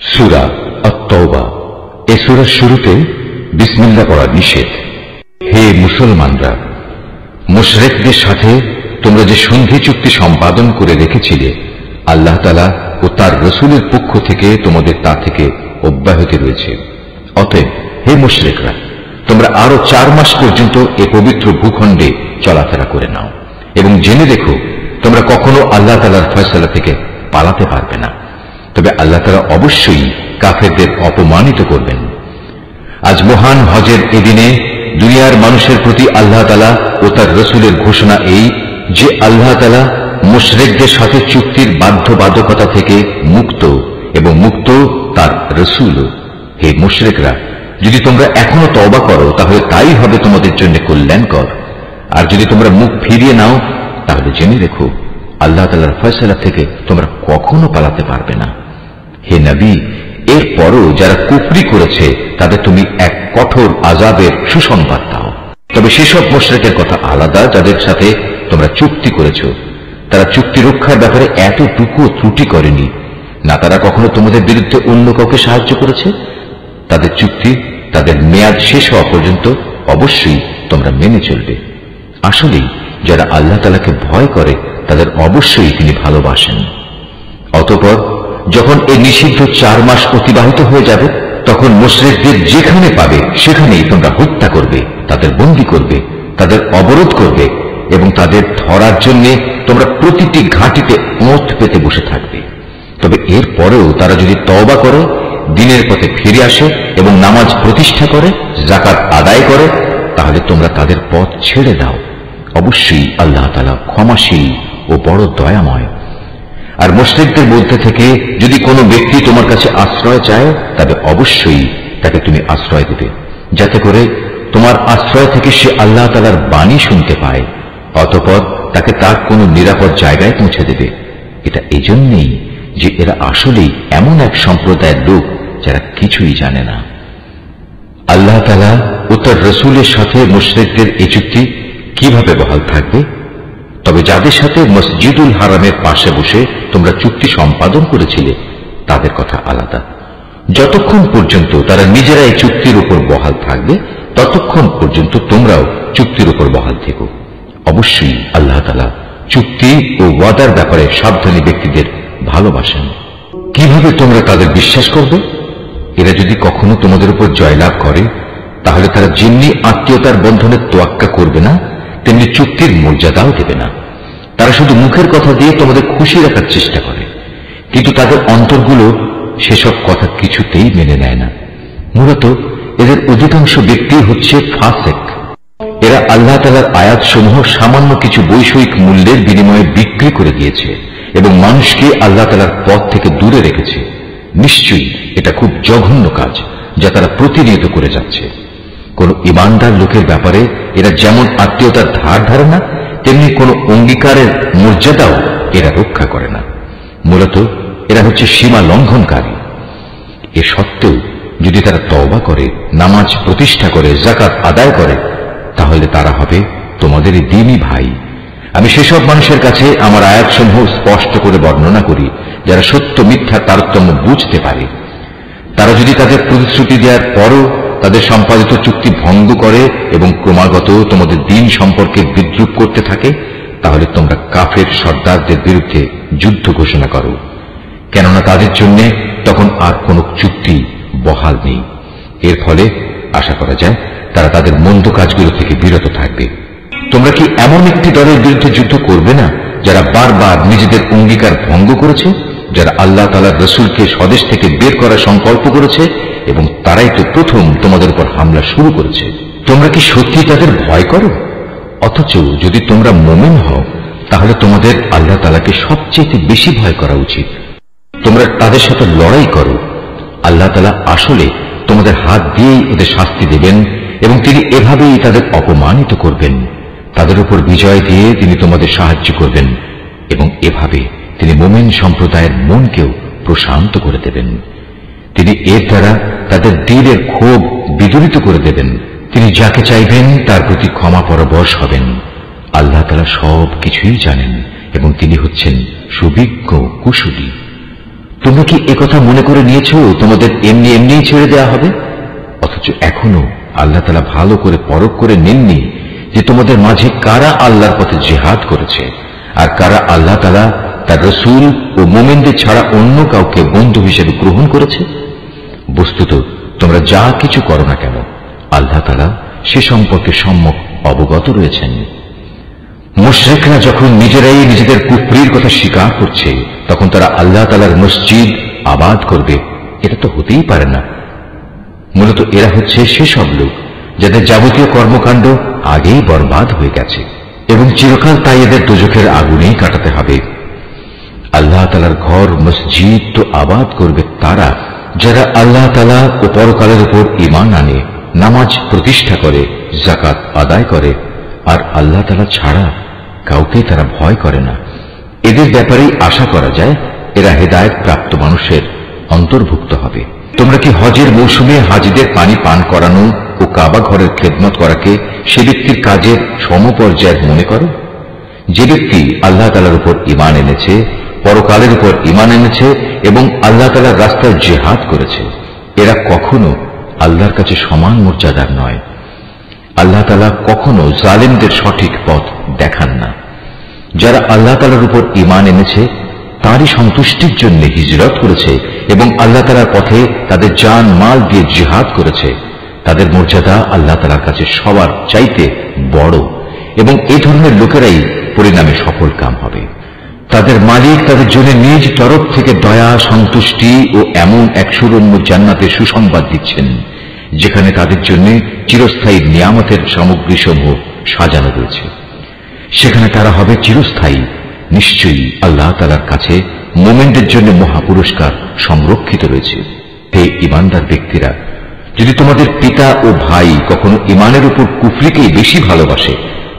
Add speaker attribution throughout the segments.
Speaker 1: সূরা আত-তাওবা। এই সূরার শুরুতে বিসমিল্লাহ পড়া নিষেধ। হে মুসলমানরা, মুশরিকদের সাথে তোমরা যে সন্ধি চুক্তি সম্পাদন করে রেখেছিলে, আল্লাহ তাআলা ও তার রাসূলের পক্ষ থেকে তোমাদের তা থেকে অব্যাহতি রয়েছে। অতএব হে মুশরিকরা, তোমরা আরো 4 মাস পর্যন্ত এ পবিত্র ভূখণ্ডে চলাফেরা করে নাও এবং জেনে রেখো তোমরা কখনো আল্লাহ তাআলার ফয়সালা থেকে পালাতে পারবে না। তবে আল্লাহ তাআলা অবশ্যই কাফেরদের অপমানিত করবেন। আজ মহান হজের এদিনে দুনিয়ার মানুষের প্রতি আল্লাহ তাআলা ও তার রাসূলের ঘোষণা এই যে আল্লাহ তাআলা মুশরিকদের সাথে চুক্তির বাধ্যবাধকতা থেকে মুক্ত এবং মুক্ত তার রাসূলও। হে মুশরিকরা, যদি তোমরা এখনো তওবা করো তাহলে তাই হবে তোমাদের জন্য কল্যাণকর, আর যদি তোমরা মুখ ফিরিয়ে নাও তাহলে জেনে রেখো আল্লাহ তাআলার ফয়সালা থেকে তোমরা কখনো পালাতে পারবে না। হে নবী, এরপরও যারা কুফরি করেছে তাদের তুমি এক কঠোর আযাবের সুসংবাদ দাও। তবে সেসব মুশরিকের কথা আলাদা যাদের সাথে তোমরা চুক্তি করেছ। তারা চুক্তি রক্ষার ব্যাপারে এতটুকু ত্রুটি করেনি, না তারা কখনো তোমাদের বিরুদ্ধে অন্য কাউকে সাহায্য করেছে। তাদের চুক্তি তাদের মেয়াদ শেষ হওয়া পর্যন্ত অবশ্যই তোমরা মেনে চলবে। আসলেই যারা আল্লাহ তাআলাকে ভয় করে তাদের অবশ্যই তিনি ভালোবাসেন। অতঃপর যখন এই নিষিদ্ধ 4 মাস অতিবাহিত হয়ে যাবে, তখন মুশরিকদের যেখানে পাবে সেখানেই তোমরা হত্যা করবে, তাদের বন্দী করবে, তাদের অবরোধ করবে এবং তাদের ধরার জন্য তোমরা প্রতিটি ঘাঁটিতে ওঁত পেতে বসে থাকবে। তবে এর পরেও তারা যদি তওবা করে, দ্বীনের পথে ফিরে আসে এবং নামাজ প্রতিষ্ঠা করে, যাকাত আদায় করে, তাহলে তোমরা তাদের পথ ছেড়ে দাও। অবশ্যই আল্লাহ তাআলা ক্ষমাশীল ও বড় দয়াময়। আর মুশরিকদের মধ্যে থেকে যদি কোনো ব্যক্তি তোমার কাছে আশ্রয় চায়, তবে অবশ্যই তাকে তুমি আশ্রয় দেবে, যাতে করে তোমার আশ্রয় থেকে সে আল্লাহ তাআলার বাণী শুনতে পায়। অতঃপর তাকে তার কোনো নিরাপদ জায়গায় পৌঁছে দেবে। এটা এজন্যই যে এরা আসলেই এমন এক সম্প্রদায়ের লোক যারা কিছুই জানে না। আল্লাহ তাআলা ও তার রাসূলের সাথে মুশরিকদের এই চুক্তি কিভাবে বহাল থাকবে? তবে যাদের সাথে মসজিদুল হারামের পাশে বসে তোমরা চুক্তি সম্পাদন করেছিলে তাদের কথা আলাদা। যতক্ষণ পর্যন্ত তারা নিজেরা এই চুক্তির উপর বহাল থাকবে, ততক্ষণ পর্যন্ত তোমরাও চুক্তির উপর বহাল থেকো। অবশ্যই আল্লাহ তাআলা চুক্তি ও ওয়াদার ব্যাপারে সাবধানী ব্যক্তিদের ভালোবাসেন। কিভাবে তোমরা তাদের বিশ্বাস করবে? এরা যদি কখনো তোমাদের উপর জয়লাভ করে, তাহলে তারা যেমনি আত্মীয়তার বন্ধনের তোয়াক্কা করবে না, তেমনি চুক্তির মর্যাদাও দেবে না। তারা শুধু মুখের কথা দিয়ে তোমাদের খুশি রাখার চেষ্টা করে, কিন্তু তাদের অন্তরগুলো সেসব কথা কিছুতেই মেনে নেয় না। মূলত এদের অধিকাংশ ব্যক্তি হচ্ছে ফাসিক। এরা আল্লাহ তাআলার আয়াতসমূহ সামান্য কিছু বৈষয়িক মূল্যের বিনিময়ে বিক্রি করে দিয়েছে এবং মানুষকে আল্লাহ তাআলার পথ থেকে দূরে রেখেছে। নিশ্চয়ই এটা খুব জঘন্য কাজ যা তারা প্রতিনিয়ত করে যাচ্ছে। কোন ঈমানদার লোকের ব্যাপারে এরা যেমন আত্মীয়তার ধার ধারে না, তেমনি কোন অঙ্গীকারের মর্যাদাও এরা রক্ষা করে না। মূলত এরা হচ্ছে সীমা লঙ্ঘনকারী। এ সত্ত্বেও যদি তারা তওবা করে, নামাজ প্রতিষ্ঠা করে, যাকাত আদায় করে, তাহলে তারা হবে তোমাদেরই দ্বীনী ভাই। আমি সেসব মানুষের কাছে আমার আয়াতসমূহ স্পষ্ট করে বর্ণনা করি যারা সত্য মিথ্যার তারতম্য বুঝতে পারে। তারা যদি তাদের প্রতিশ্রুতি দেওয়ার পরও তাদের সম্পাদিত চুক্তি ভঙ্গ করে এবং ক্রমাগত তোমাদের দ্বীন সম্পর্কে বিদ্রূপ করতে থাকে, তাহলে তোমরা কাফের সর্দারদের বিরুদ্ধে যুদ্ধ ঘোষণা করো, কেননা তাদের জন্য তখন আর কোনো চুক্তি বহাল নেই। এর ফলে আশা করা যায় তারা তাদের মন্দ কাজগুলো থেকে বিরত থাকবে। তোমরা কি এমন একটি দলের বিরুদ্ধে যুদ্ধ করবে না যারা বারবার নিজেদের অঙ্গীকার ভঙ্গ করেছে, যারা আল্লাহ তাআলার রাসূলকে স্বদেশ থেকে বের করার সংকল্প করেছে এবং তারাই তো প্রথম তোমাদের উপর হামলা শুরু করেছে? তোমরা কি সত্যি তাদের ভয় করো? অথচ যদি তোমরা মুমিন হও, তাহলে তোমাদের আল্লাহ তাআলাকে সবচেয়ে বেশি ভয় করা উচিত। তোমরা তাদের সাথে লড়াই করো। আল্লাহ তাআলা আসলে তোমাদের হাত দিয়েই ওদের শাস্তি দেবেন এবং তিনি এভাবেই তাদের অপমানিত করবেন। তাদের উপর বিজয় দিয়ে তিনি তোমাদের সাহায্য করবেন এবং এভাবে তিনি মুমিন সম্প্রদায়ের মনকেও প্রশান্ত করে দেবেন। তিনি এর দ্বারা তাদের দিলের ক্ষোভ বিদূরিত করে দেবেন। তিনি যাকে চাইবেন তার প্রতি ক্ষমা পরবশ হবেন। আল্লাহ তাআলা সব কিছুই জানেন এবং তিনি হচ্ছেন সুবিজ্ঞ কুশলী। তোমরা কি একথা মনে করে নিয়েছো তোমাদের এমনি এমনিই ছেড়ে দেওয়া হবে? অথচ এখনো আল্লাহ তাআলা ভালো করে পরখ করে নেননি যে তোমাদের মাঝে কারা আল্লাহর পথে জিহাদ করেছে আর কারা আল্লাহ তাআলা তার রাসূল ও মুমিনদের ছাড়া অন্য কাউকে বন্ধু হিসেবে গ্রহণ করেছে। বস্তুত তোমরা যা কিছু করো না কেন আল্লাহ তাআলা সে সম্পর্কে সম্যক অবগত রয়েছেন। মুশরিকরা যখন নিজেরাই নিজেদের কুফরির কথা স্বীকার করছে তখন তারা আল্লাহ তাআলার মসজিদ আবাদ করবে, এটা তো হতেই পারে না। মূলত এরা হচ্ছে সেসব লোক যাদের যাবতীয় কর্মকাণ্ড আগেই বরবাদ হয়ে গেছে এবং চিরকাল তাই এদের দোজখের আগুনেই কাটাতে হবে। আল্লাহ তাআলার ঘর মসজিদ তো আবাদ করবে তারা যারা আল্লাহ তাআলা ও পরকালের উপর ঈমান আনে, নামাজ প্রতিষ্ঠা করে, যাকাত আদায় করে আর আল্লাহ তাআলা ছাড়া কাউকে তারা ভয় করে না। এদের ব্যাপারেই আশা করা যায় এরা হেদায়েত প্রাপ্ত মানুষের অন্তর্ভুক্ত হবে। তোমরা কি হজের মৌসুমে হাজিদের পানি পান করানো ও কাবা ঘরের খেদমত করাকে সে ব্যক্তির কাজের সমপর্যায়ের মনে করো? যে ব্যক্তি আল্লাহ তাআলার উপর ঈমান এনেছে, পরকালের উপর ঈমান এনেছে এবং আল্লাহ তাআলার রাস্তায় জিহাদ করেছে, এরা কখনো আল্লাহর কাছে সমান মর্যাদার নয়। আল্লাহ তাআলা কখনো জালিমদের সঠিক পথ দেখান না। যারা আল্লাহ তাআলার উপর ঈমান এনেছে তারই সন্তুষ্টির জন্য হিজরত করেছে এবং আল্লাহ তাআলার পথে তাদের জান মাল দিয়ে জিহাদ করেছে, তাদের মর্যাদা আল্লাহ তাআলার কাছে সবার চাইতে বড় এবং এই ধরনের লোকেরাই পরিণামে সফল কাম হবে। তাদের মালিক তাদের জন্য নিজ তরফ থেকে দয়া, সন্তুষ্টি ও এমন এক সুরম্য জান্নাতের সুসংবাদ দিচ্ছেন যেখানে তাদের জন্য চিরস্থায়ী নিয়ামতের সামগ্রীসমূহ সাজানো রয়েছে। সেখানে তারা হবে চিরস্থায়ী। নিশ্চয়ই আল্লাহ তাআলার কাছে মুমিনদের জন্য মহাপুরস্কার সংরক্ষিত রয়েছে। হে ঈমানদার ব্যক্তিরা, যদি তোমাদের পিতা ও ভাই কখনো ঈমানের উপর কুফরিকেই বেশি ভালোবাসে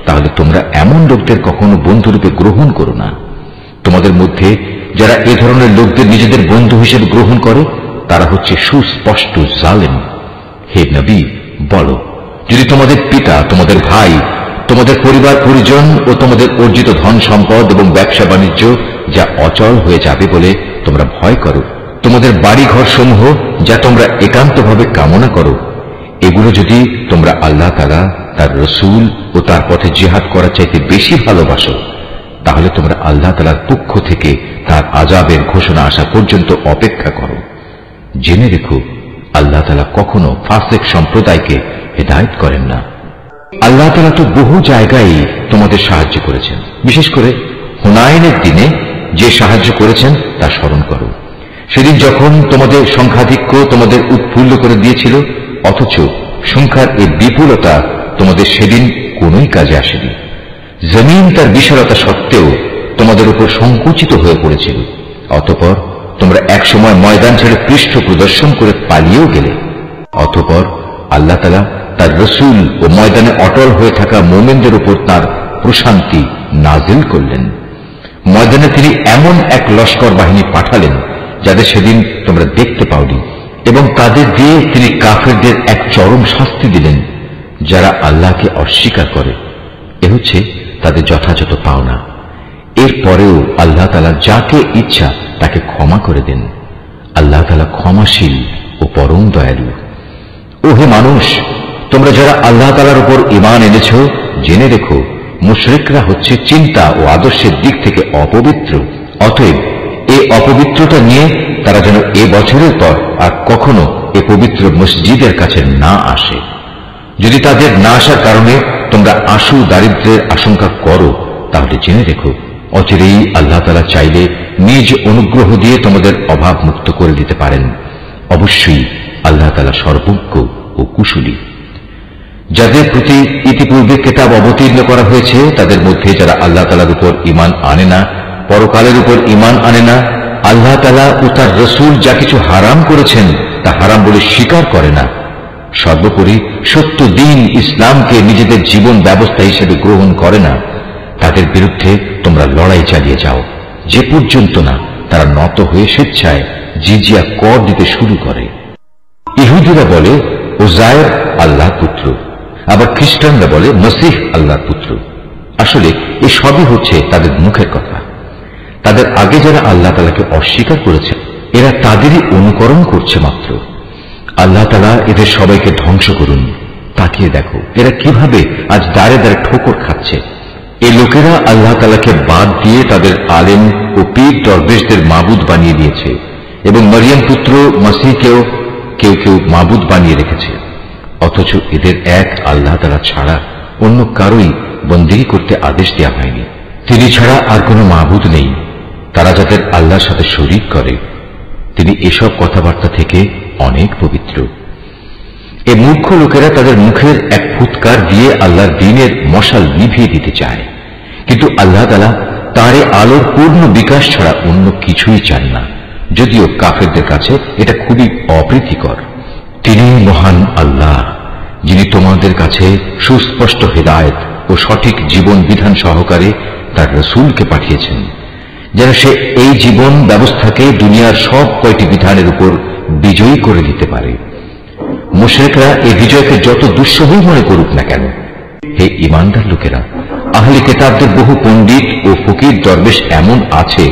Speaker 1: তাহলে তোমরা এমন লোকদের কখনো বন্ধুরূপে গ্রহণ করো না। তোমাদের মধ্যে যারা এ ধরনের লোকদের নিজেদের বন্ধু হিসেবে গ্রহণ করে তারা হচ্ছে সুস্পষ্ট জালেম। হে নবী, বলো, যদি তোমাদের পিতা, তোমাদের ভাই, তোমাদের পরিবার পরিজন ও তোমাদের অর্জিত ধন সম্পদ এবং ব্যবসা বাণিজ্য যা অচল হয়ে যাবে বলে তোমরা ভয় করো, তোমাদের বাড়ি ঘর সমূহ যা তোমরা একান্তভাবে কামনা করো, এগুলো যদি তোমরা আল্লাহ তাআলা, তার রাসূল ও তার পথে জিহাদ করার চাইতে বেশি ভালোবাসো তাহলে তোমরা আল্লাহ তাআলার পক্ষ থেকে তার আযাবের ঘোষণা আসা পর্যন্ত অপেক্ষা করো। জেনে রেখো, আল্লাহ তাআলা কখনো ফাসিক সম্প্রদায়কে হেদায়েত করেন না। আল্লাহ তাআলা তো বহু জায়গায় তোমাদের সাহায্য করেছেন। বিশেষ করে হুনাইনের দিনে যে সাহায্য করেছেন তা স্মরণ করো। সেদিন যখন তোমাদের সংখ্যাধিক্য তোমাদের উৎফুল্ল করে দিয়েছিল অথচ সংখ্যার এই বিপুলতা তোমাদের সেদিন কোনোই কাজে আসেনি। জমিন তার বিশালতা সত্ত্বেও তোমাদের উপর সংকুচিত হয়ে পড়েছিল। অতঃপর তোমরা একসময় ময়দান ছেড়ে পৃষ্ঠ প্রদর্শন করে পালিয়েও গেলে। অতঃপর আল্লাহ তাআলা তার রাসূল ও ময়দানে অটল হয়ে থাকা মুমিনদের উপর তার প্রশান্তি নাজিল করলেন। ময়দানে তিনি এমন এক লস্কর বাহিনী পাঠালেন যাদের সেদিন তোমরা দেখতে পাওনি এবং তাদের দিয়ে তিনি কাফেরদের এক চরম শাস্তি দিলেন যারা আল্লাহকে অস্বীকার করে। এ হচ্ছে তাদের যথাযথ পাওনা। এরপরেও আল্লাহ তাআলা যাকে ইচ্ছা তাকে ক্ষমা করে দেন। আল্লাহ তাআলা ক্ষমাশীল ও পরম দয়ালু। ও হে মানুষ, তোমরা যারা আল্লাহ তাআলার উপর ঈমান এনেছো জেনে রেখো, মুশরিকরা হচ্ছে চিন্তা ও আদর্শের দিক থেকে অপবিত্র। অতএব এই অপবিত্রতা নিয়ে তারা যেন এ বছরের পর আর কখনো এ পবিত্র মসজিদের কাছে না আসে। যদি তাদের না আসার কারণে তোমরা আশু দারিদ্র্যের আশঙ্কা করো তাহলে জেনে রেখো, অচিরেই আল্লাহ তাআলা চাইলে নিজ অনুগ্রহ দিয়ে তোমাদের অভাব মুক্ত করে দিতে পারেন। অবশ্যই আল্লাহ তাআলা সর্বজ্ঞ ও কুশলী। যাদের প্রতি ইতিপূর্বে কিতাব অবতীর্ণ করা হয়েছে তাদের মধ্যে যারা আল্লাহ তাআলার উপর ঈমান আনে না, পরকালের উপর ঈমান আনে না, আল্লাহ তাআলা ও তার রাসূল যা কিছু হারাম করেছেন তা হারাম বলে স্বীকার করে না, সর্বোপরি সত্য দ্বীন ইসলামকে নিজেদের জীবন ব্যবস্থা হিসেবে গ্রহণ করে না, তাদের বিরুদ্ধে তোমরা লড়াই চালিয়ে যাও যে পর্যন্ত না তারা নত হয়ে স্বেচ্ছায় জিজিয়া কর দিতে শুরু করে। ইহুদিরা বলে উযায়ের আল্লাহর পুত্র, আবার খ্রিস্টানরা বলে মসীহ আল্লাহর পুত্র। আসলে এ সবই হচ্ছে তাদের মুখের কথা। তাদের আগে যারা আল্লাহ তাআলাকে অস্বীকার করেছে এরা তাদেরই অনুকরণ করছে মাত্র। আল্লাহ তাআলা এদের সবাইকে ধ্বংস করুন। তাকিয়ে দেখো এরা কিভাবে আজ দাঁড়ে দাঁড়ে ঠোকর খাচ্ছে। এই লোকেরা আল্লাহ তাআলাকে বাদ দিয়ে তাদের আলেম ও পীর দরবেশদের মাবুদ বানিয়ে দিয়েছে এবং মরিয়ম পুত্র মসিহকেও কেউ কেউ মাবুদ বানিয়ে রেখেছে। অথচ এদের এক আল্লাহ তাআলা ছাড়া অন্য কারোই বন্দেগী করতে আদেশ দেওয়া হয়নি। তিনি ছাড়া আর কোনো মাবুদ নেই। তারা যাদের আল্লাহর সাথে শরীক করে তিনি এসব কথাবার্তা থেকে অনেক পবিত্র। এই মূর্খ লোকেরা তাদের মুখের এক ফুৎকার দিয়ে আল্লাহর দ্বীনের মশাল নিভিয়ে দিতে চায়, কিন্তু আল্লাহ তাআলা তার আলোর পূর্ণ বিকাশ ছাড়া অন্য কিছুই চান না, যদিও কাফেরদের কাছে এটা খুবই অপ্রীতিকর। তিনি মহান আল্লাহ, যিনি তোমাদের কাছে সুস্পষ্ট হিদায়াত ও সঠিক জীবন বিধান সহকারে তার রাসূলকে পাঠিয়েছেন, যেন সে এই জীবন ব্যবস্থাকে দুনিয়ার সব কয়টি বিধানের উপর বিজয়ী করে দিতে পারে। মুশরিকরা এই বিজয়কে যত দুঃসহই মনে করুক না কেন, হে ঈমানদার লোকেরা, আহলে কিতাবদের বহু পণ্ডিত ও ফকির দরবেশ এমন আছে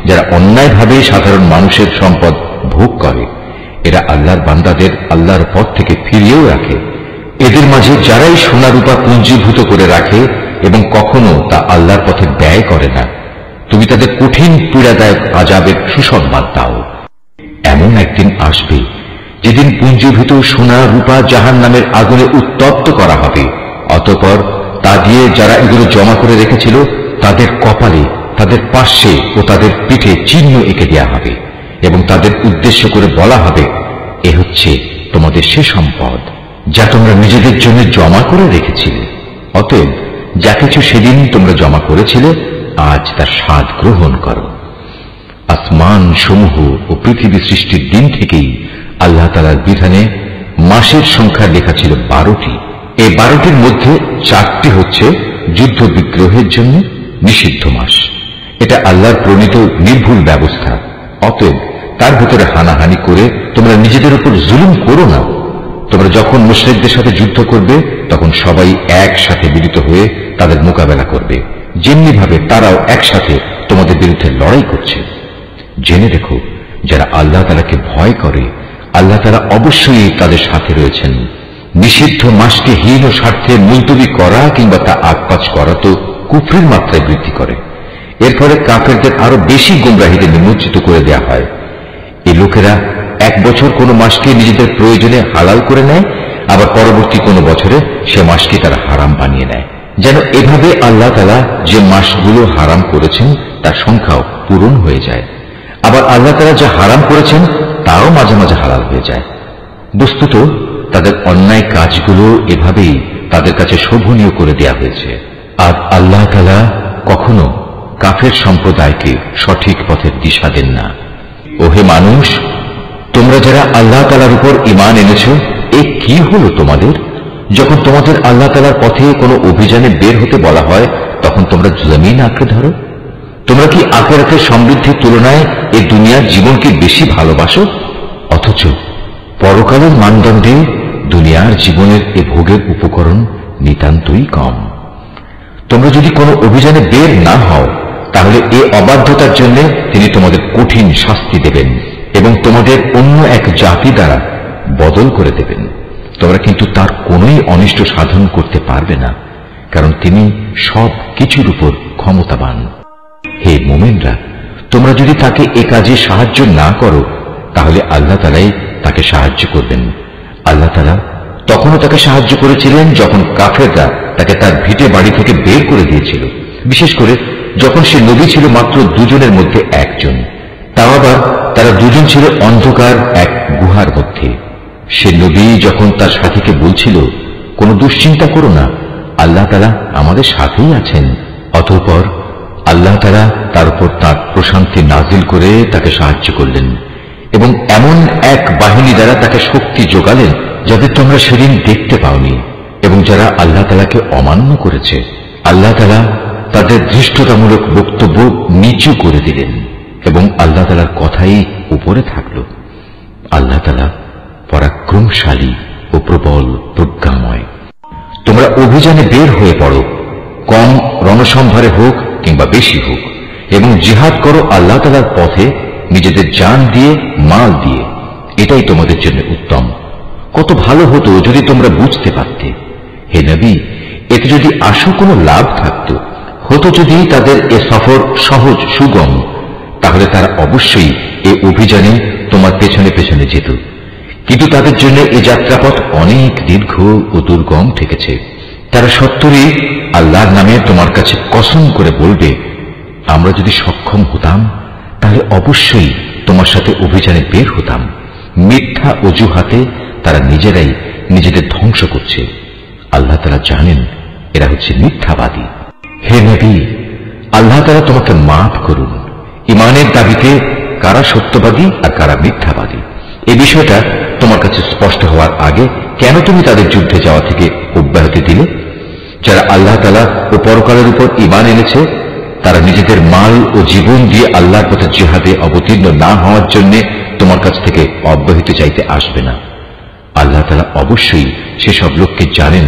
Speaker 1: যারা অন্যায়ভাবে সাধারণ মানুষের সম্পদ ভোগ করে। এরা আল্লাহর বান্দাদের আল্লাহর পথ থেকে ফিরিয়েও রাখে। এদের মাঝে যারাই সোনা রূপা পুঞ্জীভূত করে রাখে এবং কখনো তা আল্লাহর পথে ব্যয় করে না, তুমি তাদের কঠিন পীড়াদায়ক আযাবের সুসংবাদ দাও। এমন একদিন আসবে যেদিন পুঞ্জীভূত সোনা রূপা জাহান্নামের আগুনে উত্তপ্ত করা হবে। অতঃপর তা দিয়ে যারা এগুলো জমা করে রেখেছিল তাদের কপালে, তাদের পার্শ্বে ও তাদের পিঠে চিহ্ন এঁকে দেওয়া হবে এবং তাদের উদ্দেশ্য করে বলা হবে, এ হচ্ছে তোমাদের সে সম্পদ যা তোমরা নিজেদের জন্য জমা করে রেখেছিলে। অতএব যা কিছু সেদিন তোমরা জমা করেছিলে আজ তার স্বাদ গ্রহণ করো। আসমান সমূহ ও পৃথিবী সৃষ্টির দিন থেকেই আল্লাহ তাআলার বিধানে মাসের সংখ্যা লেখা ছিল 12টি। এই 12টির মধ্যে 4টি হচ্ছে যুদ্ধ বিগ্রহের জন্য নিষিদ্ধ মাস। এটা আল্লাহর প্রণীত নির্ভুল ব্যবস্থা। অতএব তার ভিতরে হানাহানি করে তোমরা নিজেদের উপর জুলুম করো না। তোমরা যখন মুশরিকদের সাথে যুদ্ধ করবে তখন সবাই একসাথে মিলিত হয়ে তাদের মোকাবেলা করবে, যেমনি ভাবে তারাও একসাথে তোমাদের বিরুদ্ধে লড়াই করছে। জেনে রেখো, যারা আল্লাহ তাআলাকে ভয় করে আল্লাহ তাআলা অবশ্যই তাদের সাথে রয়েছেন। নিষিদ্ধ মাসকে হীন স্বার্থে মুলতবি করা কিংবা তা আগপাচ করা তো কুফরের মাত্রায় বৃদ্ধি করে। এর ফলে কাফেরদের আরো বেশি গোমরাহিতে নিমজ্জিত করে দেওয়া হয়। এই লোকেরা এক বছর কোনো মাসকে নিজেদের প্রয়োজনে হালাল করে নেয়, আবার পরবর্তী কোনো বছরে সে মাসকে তারা হারাম বানিয়ে নেয়, যেন এভাবে আল্লাহ তাআলা যে মাসগুলো হারাম করেছেন তার সংখ্যাও পূরণ হয়ে যায়। আবার আল্লাহ তাআলা যা হারাম করেছেন তাও মাঝে মাঝে হালাল হয়ে যায়। বস্তুত তাদের অন্যায় কাজগুলো এভাবেই তাদের কাছে শোভনীয় করে দেয়া হয়েছে। আর আল্লাহ তাআলা কখনো কাফের সম্প্রদায়কে সঠিক পথের দিশা দেন না। ওহে মানুষ, তোমরা যারা আল্লাহ তাআলার উপর ঈমান এনেছ, এ কি হলো তোমাদের? যখন তোমাদের আল্লাহ তাআলার পথে কোনো অভিযানে বের হতে বলা হয় তখন তোমরা জমিন আঁকড়ে ধরো। তোমরা কি আখিরাতের সমৃদ্ধির তুলনায় এই দুনিয়ার জীবনকে বেশি ভালোবাসো? অথচ পরকালের মানদণ্ডে দুনিয়ার জীবনের এ ভোগের উপকরণ নিতান্তই কম। তোমরা যদি কোনো অভিযানে বের না হও তাহলে এ অবাধ্যতার জন্য তিনি তোমাদের কঠিন শাস্তি দেবেন এবং তোমাদের অন্য এক জাতি দ্বারা বদল করে দেবেন। তোমরা কিন্তু তার কোনোই অনিষ্ট সাধন করতে পারবে না, কারণ তিনি সব কিছুর উপর ক্ষমতাবান। হে মুমিনরা, তোমরা যদি তাকে এ কাজে সাহায্য না করো তাহলে আল্লাহ তাআলাই তাকে সাহায্য করবেন। আল্লাহ তাআলা তখনও তাকে সাহায্য করেছিলেন যখন কাফেররা তাকে তার ভিটে বাড়ি থেকে বের করে দিয়েছিল, বিশেষ করে যখন সে নবী ছিল মাত্র দুজনের মধ্যে একজন। তাও আবার তারা দুজন ছিল অন্ধকার এক গুহার মধ্যে। সে নবী যখন তার সাথীকে বলছিল, কোনো দুশ্চিন্তা করো না, আল্লাহ তাআলা আমাদের সাথেই আছেন। অতঃপর আল্লাহ তাআলা তার উপর তার প্রশান্তি নাজিল করে তাকে সাহায্য করলেন এবং এমন এক বাহিনী দ্বারা তাকে শক্তি যোগালেন যাদের তোমরা সেদিন দেখতে পাওনি, এবং যারা আল্লাহ তাআলাকে অমান্য করেছে আল্লাহ তাআলা তাদের ধৃষ্টতামূলক বক্তব্য নিচু করে দিলেন এবং আল্লাহ তাআলার কথাই উপরে থাকল। আল্লাহ তাআলা পরাক্রমশালী ও প্রবল প্রজ্ঞাময়। তোমরা অভিযানে বের হয়ে পড়ো, কম রণসম্ভারে হোক কিংবা বেশি হোক, এবং জিহাদ করো আল্লাহ তাআলার পথে নিজেদের জান দিয়ে, মাল দিয়ে। এটাই তোমাদের জন্য উত্তম। কত ভালো হতো যদি তোমরা বুঝতে পারতে। হে নবী, এতে যদি আশু কোনো লাভ থাকত, হতো যদি তাদের এ সফর সহজ সুগম, তাহলে তারা অবশ্যই এ অভিযানে তোমার পেছনে পেছনে যেত। কিন্তু তাদের জন্য এ যাত্রাপথ অনেক দীর্ঘ ও দুর্গম ঠেকেছে। তারা সত্তরই আল্লাহর নামে তোমার কাছে কসম করে বলবে, আমরা যদি সক্ষম হতাম তাহলে অবশ্যই তোমার সাথে অভিযানে বের হতাম। মিথ্যা অজুহাতে তারা নিজেরাই নিজেদের ধ্বংস করছে। আল্লাহ তাআলা জানেন এরা হচ্ছে মিথ্যাবাদী। হে নবী, আল্লাহ তাআলা তোমাকে মাফ করুন। ইমানের দাবিতে কারা সত্যবাদী আর কারা মিথ্যাবাদী এই বিষয়টা তোমার কাছে স্পষ্ট হওয়ার আগে কেন তুমি তাদের যুদ্ধে যাওয়া থেকে অব্যাহতি দিলে? যারা আল্লাহ তাআলা ও পরকালের উপর ঈমান এনেছে, তারা নিজেদের মাল ও জীবন দিয়ে আল্লাহর পথে জিহাদে অবতীর্ণ না হওয়ার জন্য তোমার কাছ থেকে অব্যাহতি চাইতে আসবে না। আল্লাহ তাআলা অবশ্যই সেসব লোককে জানেন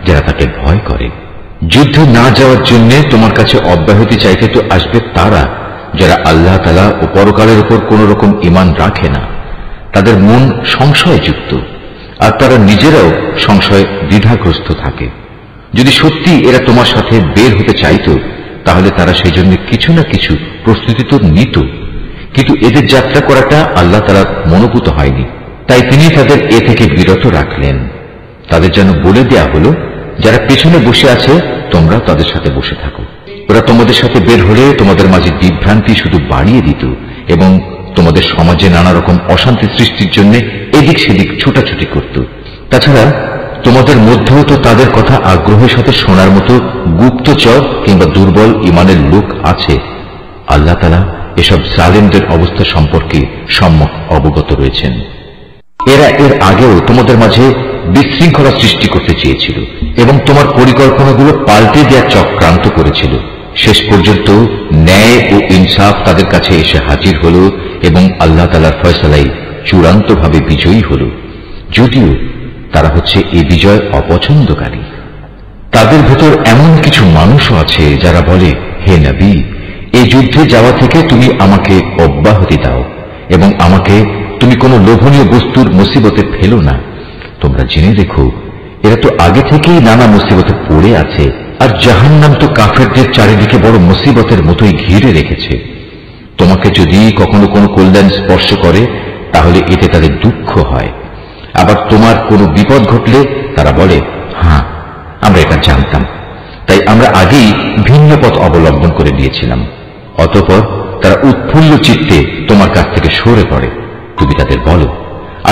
Speaker 1: যারা তাকে ভয় করে। যুদ্ধে না যাওয়ার জন্য তোমার কাছে অব্যাহতি চাইতে তো আসবে তারা যারা আল্লাহ তাআলা ও পরকালের উপর কোন রকম ঈমান রাখে না। তাদের মন সংশয়যুক্ত আর তারা নিজেরাও সংশয় দ্বিধাগ্রস্ত থাকে। যদি সত্যি এরা তোমার সাথে বের হতে চাইত, তাহলে তারা সেই জন্য কিছু না কিছু প্রস্তুতি তো নিত, কিন্তু এদের যাত্রা করাটা আল্লাহ তাআলার মনোভূত হয়নি, তাই তিনি তাদের এ থেকে বিরত রাখলেন। তাদের যেন বলে দেয়া হলো, যারা পেছনে বসে আছে তোমরা তাদের সাথে বসে থাকো। ওরা তোমাদের সাথে বের হলে তোমাদের মাঝে বিভ্রান্তি শুধু বাড়িয়ে দিত এবং তোমাদের সমাজে নানা রকম অশান্তি সৃষ্টির জন্য এদিক সেদিক ছুটাছুটি করত। তাছাড়া তোমাদের মধ্যেও তো তাদের কথা আগ্রহের সাথে শোনার মতো গুপ্তচর কিংবা দুর্বল ইমানের লোক আছে। আল্লাহ তাআলা এসব জালেমদের অবস্থা সম্পর্কে সম্যক অবগত রয়েছেন। এরা এর আগেও তোমাদের মাঝে বিশৃঙ্খলা সৃষ্টি করতে চেয়েছিল এবং তোমার পরিকল্পনাগুলো পাল্টে দেওয়ার চক্রান্ত করেছিল। শেষ পর্যন্ত ন্যায় ও ইনসাফ তাদের কাছে এসে হাজির হল এবং আল্লাহ তাআলার ফয়সালাই চূড়ান্তভাবে বিজয়ী হল, যদিও তারা হচ্ছে এই বিজয় অপছন্দকারী। তাদের ভেতর এমন কিছু মানুষও আছে যারা বলে, হে নবী, এই যুদ্ধে যাওয়া থেকে তুমি আমাকে অব্যাহতি দাও এবং আমাকে তুমি কোনো লোভনীয় বস্তুর মুসিবতে ফেলো না। তোমরা জেনে রেখো, এরা তো আগে থেকেই নানা মুসিবতে পড়ে আছে, আর জাহান্নাম তো কাফেরদের চারিদিকে বড় মুসিবতের মতোই ঘিরে রেখেছে। তোমাকে যদি কখনো কোনো কল্যাণ স্পর্শ করে তাহলে এতে তাদের দুঃখ হয়, আবার তোমার কোনো বিপদ ঘটলে তারা বলে, হ্যাঁ আমরা এটা জানতাম, তাই আমরা আগেই ভিন্ন পথ অবলম্বন করে নিয়েছিলাম। অতঃপর তারা উৎফুল্ল চিত্তে তোমার কাছ থেকে সরে পড়ে। তুমি তাদের বলো,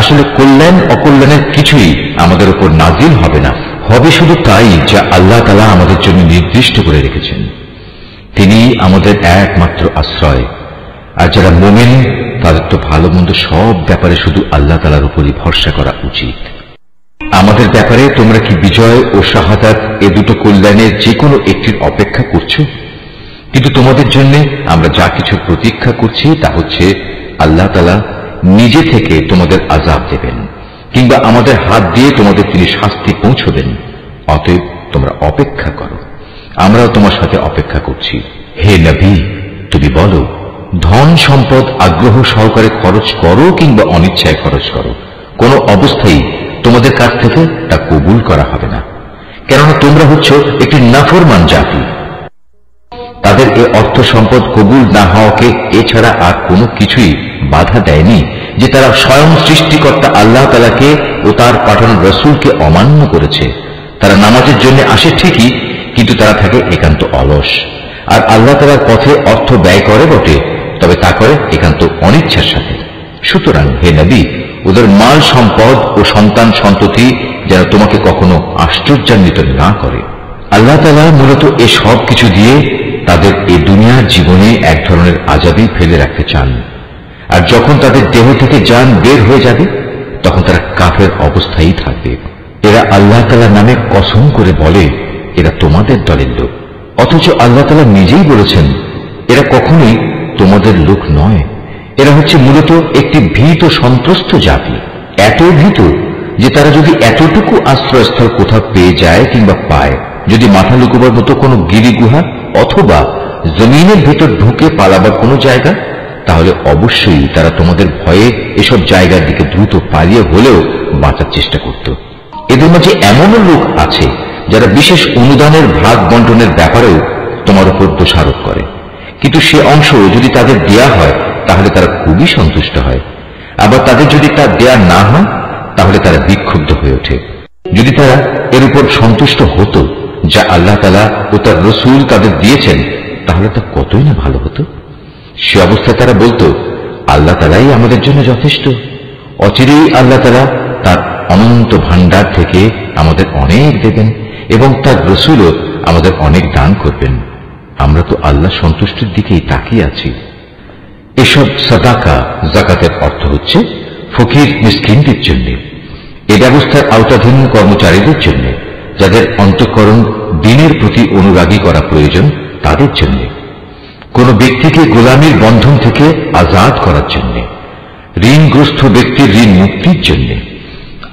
Speaker 1: আসলে কল্যাণ অকল্যাণের কিছুই আমাদের উপর নাজিল হবে না, হবে শুধু তাই যা আল্লাহ তাআলা আমাদের জন্য নির্দিষ্ট করে রেখেছেন। তিনি আমাদের একমাত্র আশ্রয়। আর যারা মুমিন তাদের তো ভালো মন্দ সব ব্যাপারে শুধু আল্লাহ তাআলার উপরই ভরসা করা উচিত। আমাদের ব্যাপারে তোমরা কি বিজয় ও শাহাদাত এ দুটো কল্যাণের যে কোনো একটির অপেক্ষা করছো? কিন্তু তোমাদের জন্য আমরা যা কিছু প্রতীক্ষা করছি তা হচ্ছে আল্লাহ তাআলা নিজে থেকে তোমাদের আযাব দেবেন, কিংবা আমাদের হাত দিয়ে তোমাদের তিনি শাস্তি পৌঁছবেন। অতএব তোমরা অপেক্ষা করো, আমরাও তোমার সাথে অপেক্ষা করছি। হে নবী, তুমি বলো, ধন সম্পদ আগ্রহ সহকারে খরচ করো কিংবা অনিচ্ছায় খরচ করো, কোনো অবস্থায় তোমাদের কাছ থেকে তা কবুল করা হবে না, কেননা তোমরা হচ্ছ একটি নাফরমান জাতি। তাদের এ অর্থ সম্পদ কবুল না হওয়াকে এছাড়া আর কোনো কিছুই বাধা দেয়নি যে তারা স্বয়ং সৃষ্টিকর্তা আল্লাহ তাআলাকে ও তার পাঠানো রাসূলকে অমান্য করেছে। তারা নামাজের জন্য আসে ঠিকই, কিন্তু তারা থাকে একান্ত অলস, আর আল্লাহ তাআলার পথে অর্থ ব্যয় করে বটে, তবে তা করে একান্ত অনিচ্ছার সাথে। সুতরাং হে নবী, ওদের মাল সম্পদ ও সন্তান সন্ততি যেন তোমাকে কখনো আশ্চর্যান্বিত না করে। আল্লাহ তাআলা মূলত এ সব কিছু দিয়ে তাদের এ দুনিয়ার জীবনে এক ধরনের আযাবই ফেলে রাখতে চান, আর যখন তাদের দেহ থেকে জান বের হয়ে যাবে তখন তারা কাফের অবস্থায় থাকবে। এরা আল্লাহ তাআলার নামে কসম করে বলে এরা তোমাদের দলের লোক, অথচ আল্লাহ তাআলা নিজেই বলেছেন এরা কখনোই তোমাদের লোক নয়। এরা হচ্ছে মূলত একটি ভীত সন্ত্রস্ত জাতি, এত ভীত যে তারা যদি এতটুকু আশ্রয়স্থল কোথাও পেয়ে যায় কিংবা পায়, যদি মাথা লুকোবার মতো কোনো গিরি গুহা অথবা জমিনের ভেতর ঢুকে পালাবার কোনো জায়গা, তাহলে অবশ্যই তারা তোমাদের ভয়ে এসব জায়গার দিকে দ্রুত পালিয়ে হলেও বাঁচার চেষ্টা করত। এদের মাঝে এমনও লোক আছে যারা বিশেষ অনুদানের ভাগ বন্টনের ব্যাপারেও তোমার উপর দোষারোপ করে, কিন্তু সে অংশ যদি তাদের দেয়া হয় তাহলে তারা খুবই সন্তুষ্ট হয়, আবার তাদের যদি তা দেয়া না হয় তাহলে তারা বিক্ষুব্ধ হয়ে ওঠে। যদি তারা এর উপর সন্তুষ্ট হতো যা আল্লাহ তাআলা ও তার রাসূল তাদের দিয়েছেন তাহলে তা কতই না ভালো হতো। সে অবস্থায় তারা বলতো, আল্লাহ তাআলাই আমাদের জন্য যথেষ্ট, অচিরেই আল্লাহ তাআলা তার অনন্ত ভান্ডার থেকে আমাদের অনেক দেবেন এবং তার রাসূলও আমাদের অনেক দান করবেন। আমরা তো আল্লাহ সন্তুষ্টির দিকেই তাকিয়ে আছি। এসব সাদাকা যাকাতের অর্থ হচ্ছে ফকির মিসকিনদের জন্য, এ ব্যবস্থার আওতাধীন কর্মচারীদের জন্য, যাদের অন্তঃকরণ দ্বীনের প্রতি অনুরাগী করা প্রয়োজন তাদের জন্য, কোন ব্যক্তিকে গোলামীর বন্ধন থেকে আজাদ করার জন্য, ঋণগ্রস্ত ব্যক্তির ঋণ মুক্তির জন্য,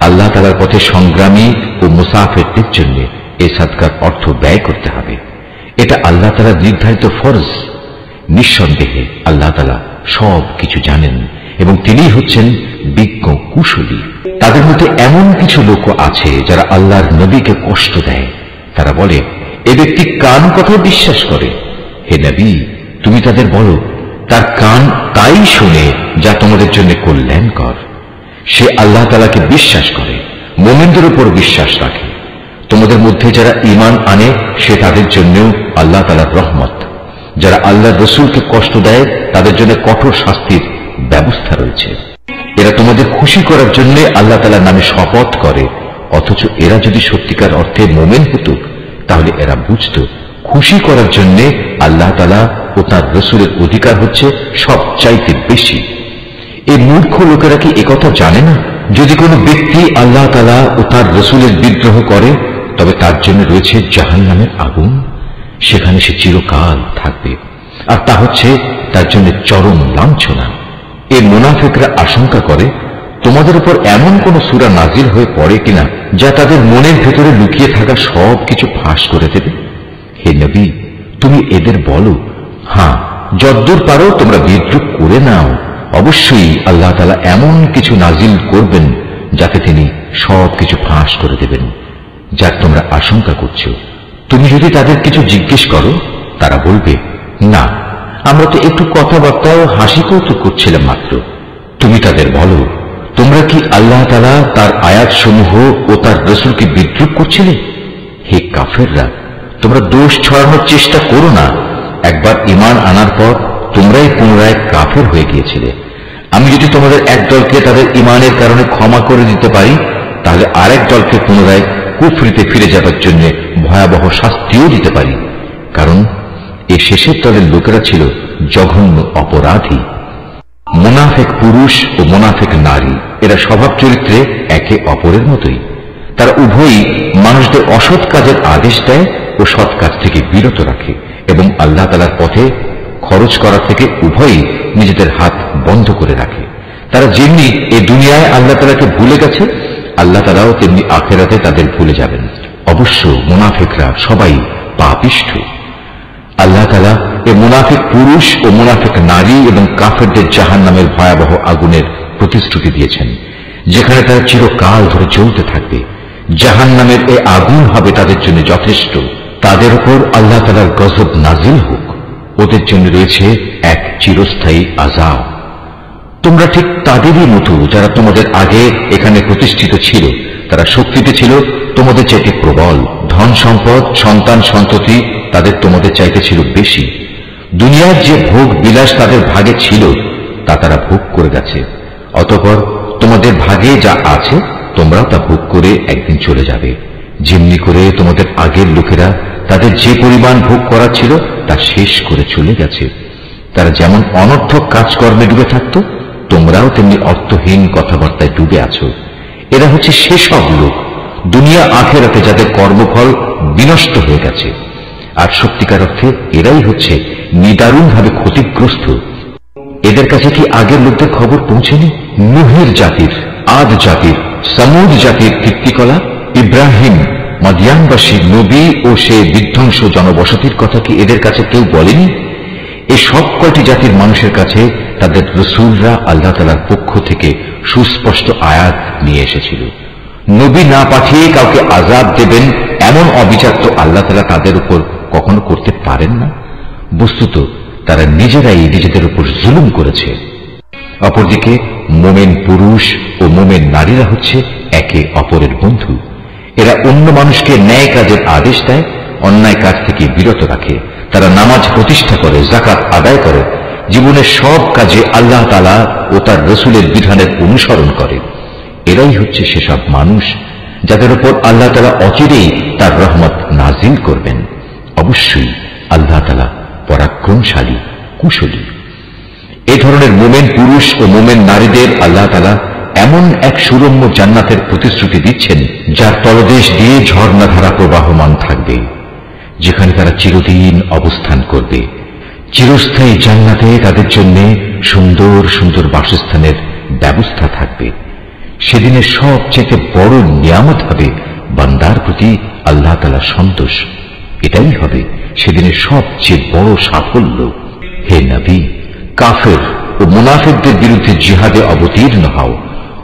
Speaker 1: আল্লাহ তাআলার পথে সংগ্রামী ও মুসাফিরদের জন্য এই সাদকার অর্থ ব্যয় করতে হবে। এটা আল্লাহ তাআলার নির্ধারিত ফরজ। নিঃসন্দেহে আল্লাহ তাআলা সব কিছু জানেন এবং তিনিই হচ্ছেন বিজ্ঞ কুশলী। তাদের মধ্যে এমন কিছু লোক আছে যারা আল্লাহর নবীকে কষ্ট দেয়। তারা বলে, এ ব্যক্তি কান কথা বিশ্বাস করে। হে নবী, তুমি তাদের বলো, তার কান তাই শুনে যা তোমাদের জন্য কল্যাণকর। সে আল্লাহ তাআলাকে বিশ্বাস করে, মুমিনদের উপর বিশ্বাস রাখে। তোমাদের মধ্যে যারা ঈমান আনে সে তাদের জন্যও আল্লাহ তাআলার রহমত। যারা আল্লাহর রাসূলকে কষ্ট দেয় তাদের জন্য কঠোর শাস্তির ব্যবস্থা রয়েছে। এরা তোমাদের খুশি করার জন্য আল্লাহ তাআলার নামে শপথ করে, অথচ এরা যদি সত্যিকার অর্থে মুমিন হতো তাহলে এরা বুঝত খুশি করার জন্য আল্লাহ তাআলা ও তার রাসূলের অধিকার হচ্ছে সবচাইতে বেশি। এই মূর্খ লোকেরা কি একথা জানে না? যদি কোনো ব্যক্তি আল্লাহ তাআলা ও তার রাসূলের বিদ্রোহ করে তবে তার জন্য রয়েছে জাহান্নামের আগুন, সেখানে সে চিরকাল থাকবে, আর তা হচ্ছে তার জন্য চরম লাঞ্ছনা। এই মুনাফিকরা আশঙ্কা করে তোমাদের উপর এমন কোন সূরা নাজিল হয়ে পড়ে কিনা যা তাদের মনের ভেতরে লুকিয়ে থাকা সব কিছু ফাঁস করে দেবে। হে নবী, তুমি এদের বলো, হ্যাঁ, যদ্দূর পারো তোমরা বিদ্রুপ করে নাও। অবশ্যই আল্লাহ তাআলা এমন কিছু নাজিল করবেন যাতে তিনি সব কিছু ফাঁস করে দেবেন যার তোমরা আশঙ্কা করছো। তুমি যদি তাদের কিছু জিজ্ঞেস করো তারা বলবে, না, আমরা তো একটু কথাবার্তা ও হাসি কৌতুক করছিলাম মাত্র। তুমি তাদের বলো, তোমরা কি আল্লাহ তাআলা তার আয়াত সমূহ ও তার রাসূলকে বিদ্রুপ করছিলে? হে কাফেররা, তোমরা দোষ ছড়ানোর চেষ্টা করো না। একবার ঈমান আনার পর তোমরাই পুনরায় কাফের হয়ে গিয়েছিলে। আমি যদি তোমাদের এক দলকে তাদের ঈমানের কারণে ক্ষমা করে দিতে পারি তাহলে আরেক দলকে পুনরায় কুফরিতে ফিরে যাবার জন্য ভয়াবহ শাস্তিও দিতে পারি, কারণ এ শেষের দলের লোকেরা ছিল জঘন্য অপরাধী। মুনাফিক পুরুষ ও মুনাফিক নারী এরা স্বভাব চরিত্রে একে অপরের মতোই। তারা উভয়ই মানুষদের অসৎ কাজের আদেশ দেয় ও সৎ কাজ থেকে বিরত রাখে এবং আল্লাহ তাআলার পথে খরচ করা থেকে উভয়ই নিজেদের হাত বন্ধ করে রাখে। তারা যেমনি এই দুনিয়ায় আল্লাহ তাআলাকে ভুলে গেছে, আল্লাহ তাআলাও তেমনি আখিরাতে তাদের ভুলে যাবেন। অবশ্য মুনাফিকরা সবাই পাপিষ্ঠ। আল্লাহ তাআলা এই মুনাফিক পুরুষ ও মুনাফিক নারী এবং কাফেরদের জাহান্নামের ভয়াবহ আগুনের প্রতিশ্রুতি দিয়েছেন, যেখানে তারা চিরকাল ধরে জ্বলতে থাকবে। জাহান্নামের এই আগুন হবে তাদের জন্য যথেষ্ট। তাদের উপর আল্লাহ তাআলার গজব নাজিল হোক। ওদের জন্য রয়েছে এক চিরস্থায়ী আযাব। তোমরা ঠিক তাদেরই মতো যারা তোমাদের আগে এখানে প্রতিষ্ঠিত ছিল। তারা শক্তিতে ছিল তোমাদের চাইতে প্রবল, ধন সম্পদ, সন্তান সন্ততি তাদের তোমাদের চাইতে ছিল বেশি। দুনিয়ার যে ভোগ বিলাস তাদের ভাগে ছিল তা তারা ভোগ করে গেছে। অতঃপর তোমাদের ভাগে যা আছে তোমরাও তা ভোগ করে একদিন চলে যাবে। যেমনি করে তোমাদের আগের লোকেরা তাদের যে পরিমাণ ভোগ করা ছিল তা শেষ করে চলে গেছে। তারা যেমন অনর্থক কাজকর্মে ডুবে থাকত, তোমরাও তেমনি অর্থহীন কথাবার্তায় ডুবে আছো। এরা হচ্ছে সেসব লোক দুনিয়া আখিরাতে যাদের কর্মফল বিনষ্ট হয়ে গেছে, আর সত্যিকার অর্থে এরাই হচ্ছে নিদারুণভাবে ক্ষতিগ্রস্ত। এদের কাছে কি আগের লোকদের খবর পৌঁছেনি? নূহের জাতির, আদ জাতির, সামুদ জাতির কীর্তিকলা, ইব্রাহিম, মাদিয়ানবাসী নবী ও সে বিধ্বংস জনবসতির কথা কি এদের কাছে কেউ বলেনি? এই সব কয়টি জাতির মানুষের কাছে তাদের রসুলরা আল্লাহ তাআলার পক্ষ থেকে সুস্পষ্ট আয়াত নিয়ে এসেছিল। নবী না পাঠিয়ে কাউকে আযাব দেবেন এমন অবিচার তো আল্লাহ তাআলা তাদের উপর কখনো করতে পারেন না। বস্তুত তারা নিজেরাই নিজেদের উপর জুলুম করেছে। অপরদিকে মোমেন পুরুষ ও মোমেন নারীরা হচ্ছে একে অপরের বন্ধু। এরা অন্য মানুষকে ন্যায় কাজের আদেশ দেয়, অন্যায় কাজ থেকে বিরত রাখে। তারা নামাজ প্রতিষ্ঠা করে, যাকাত আদায় করে, জীবনের সব কাজে আল্লাহ তাআলা ও তার রসুলের বিধানের অনুসরণ করে। এরাই হচ্ছে সেসব মানুষ যাদের উপর আল্লাহ তাআলা অচিরেই তার রহমত নাজিল করবেন। অবশ্যই আল্লাহ তাআলা পরাক্রমশালী, কুশলী। এই ধরনের মোমেন পুরুষ ও মোমেন নারীদের আল্লাহ তাআলা এমন এক সুরম্য জান্নাতের প্রতিশ্রুতি দিচ্ছেন যার তলদেশ দিয়ে ঝর্ণাধারা প্রবাহমান থাকবে, যেখানে তারা চিরদিন অবস্থান করবে। চিরস্থায়ী জান্নাতে তাদের জন্য সুন্দর সুন্দর বাসস্থানের ব্যবস্থা থাকবে। সেদিনের সবচেয়ে বড় নিয়ামত হবে বান্দার প্রতি আল্লাহ তাআলার সন্তোষ। এটাই হবে সেদিনের সবচেয়ে বড় সাফল্য। হে নবী, কাফের ও মুনাফিকদের বিরুদ্ধে জিহাদে অবতীর্ণ হও,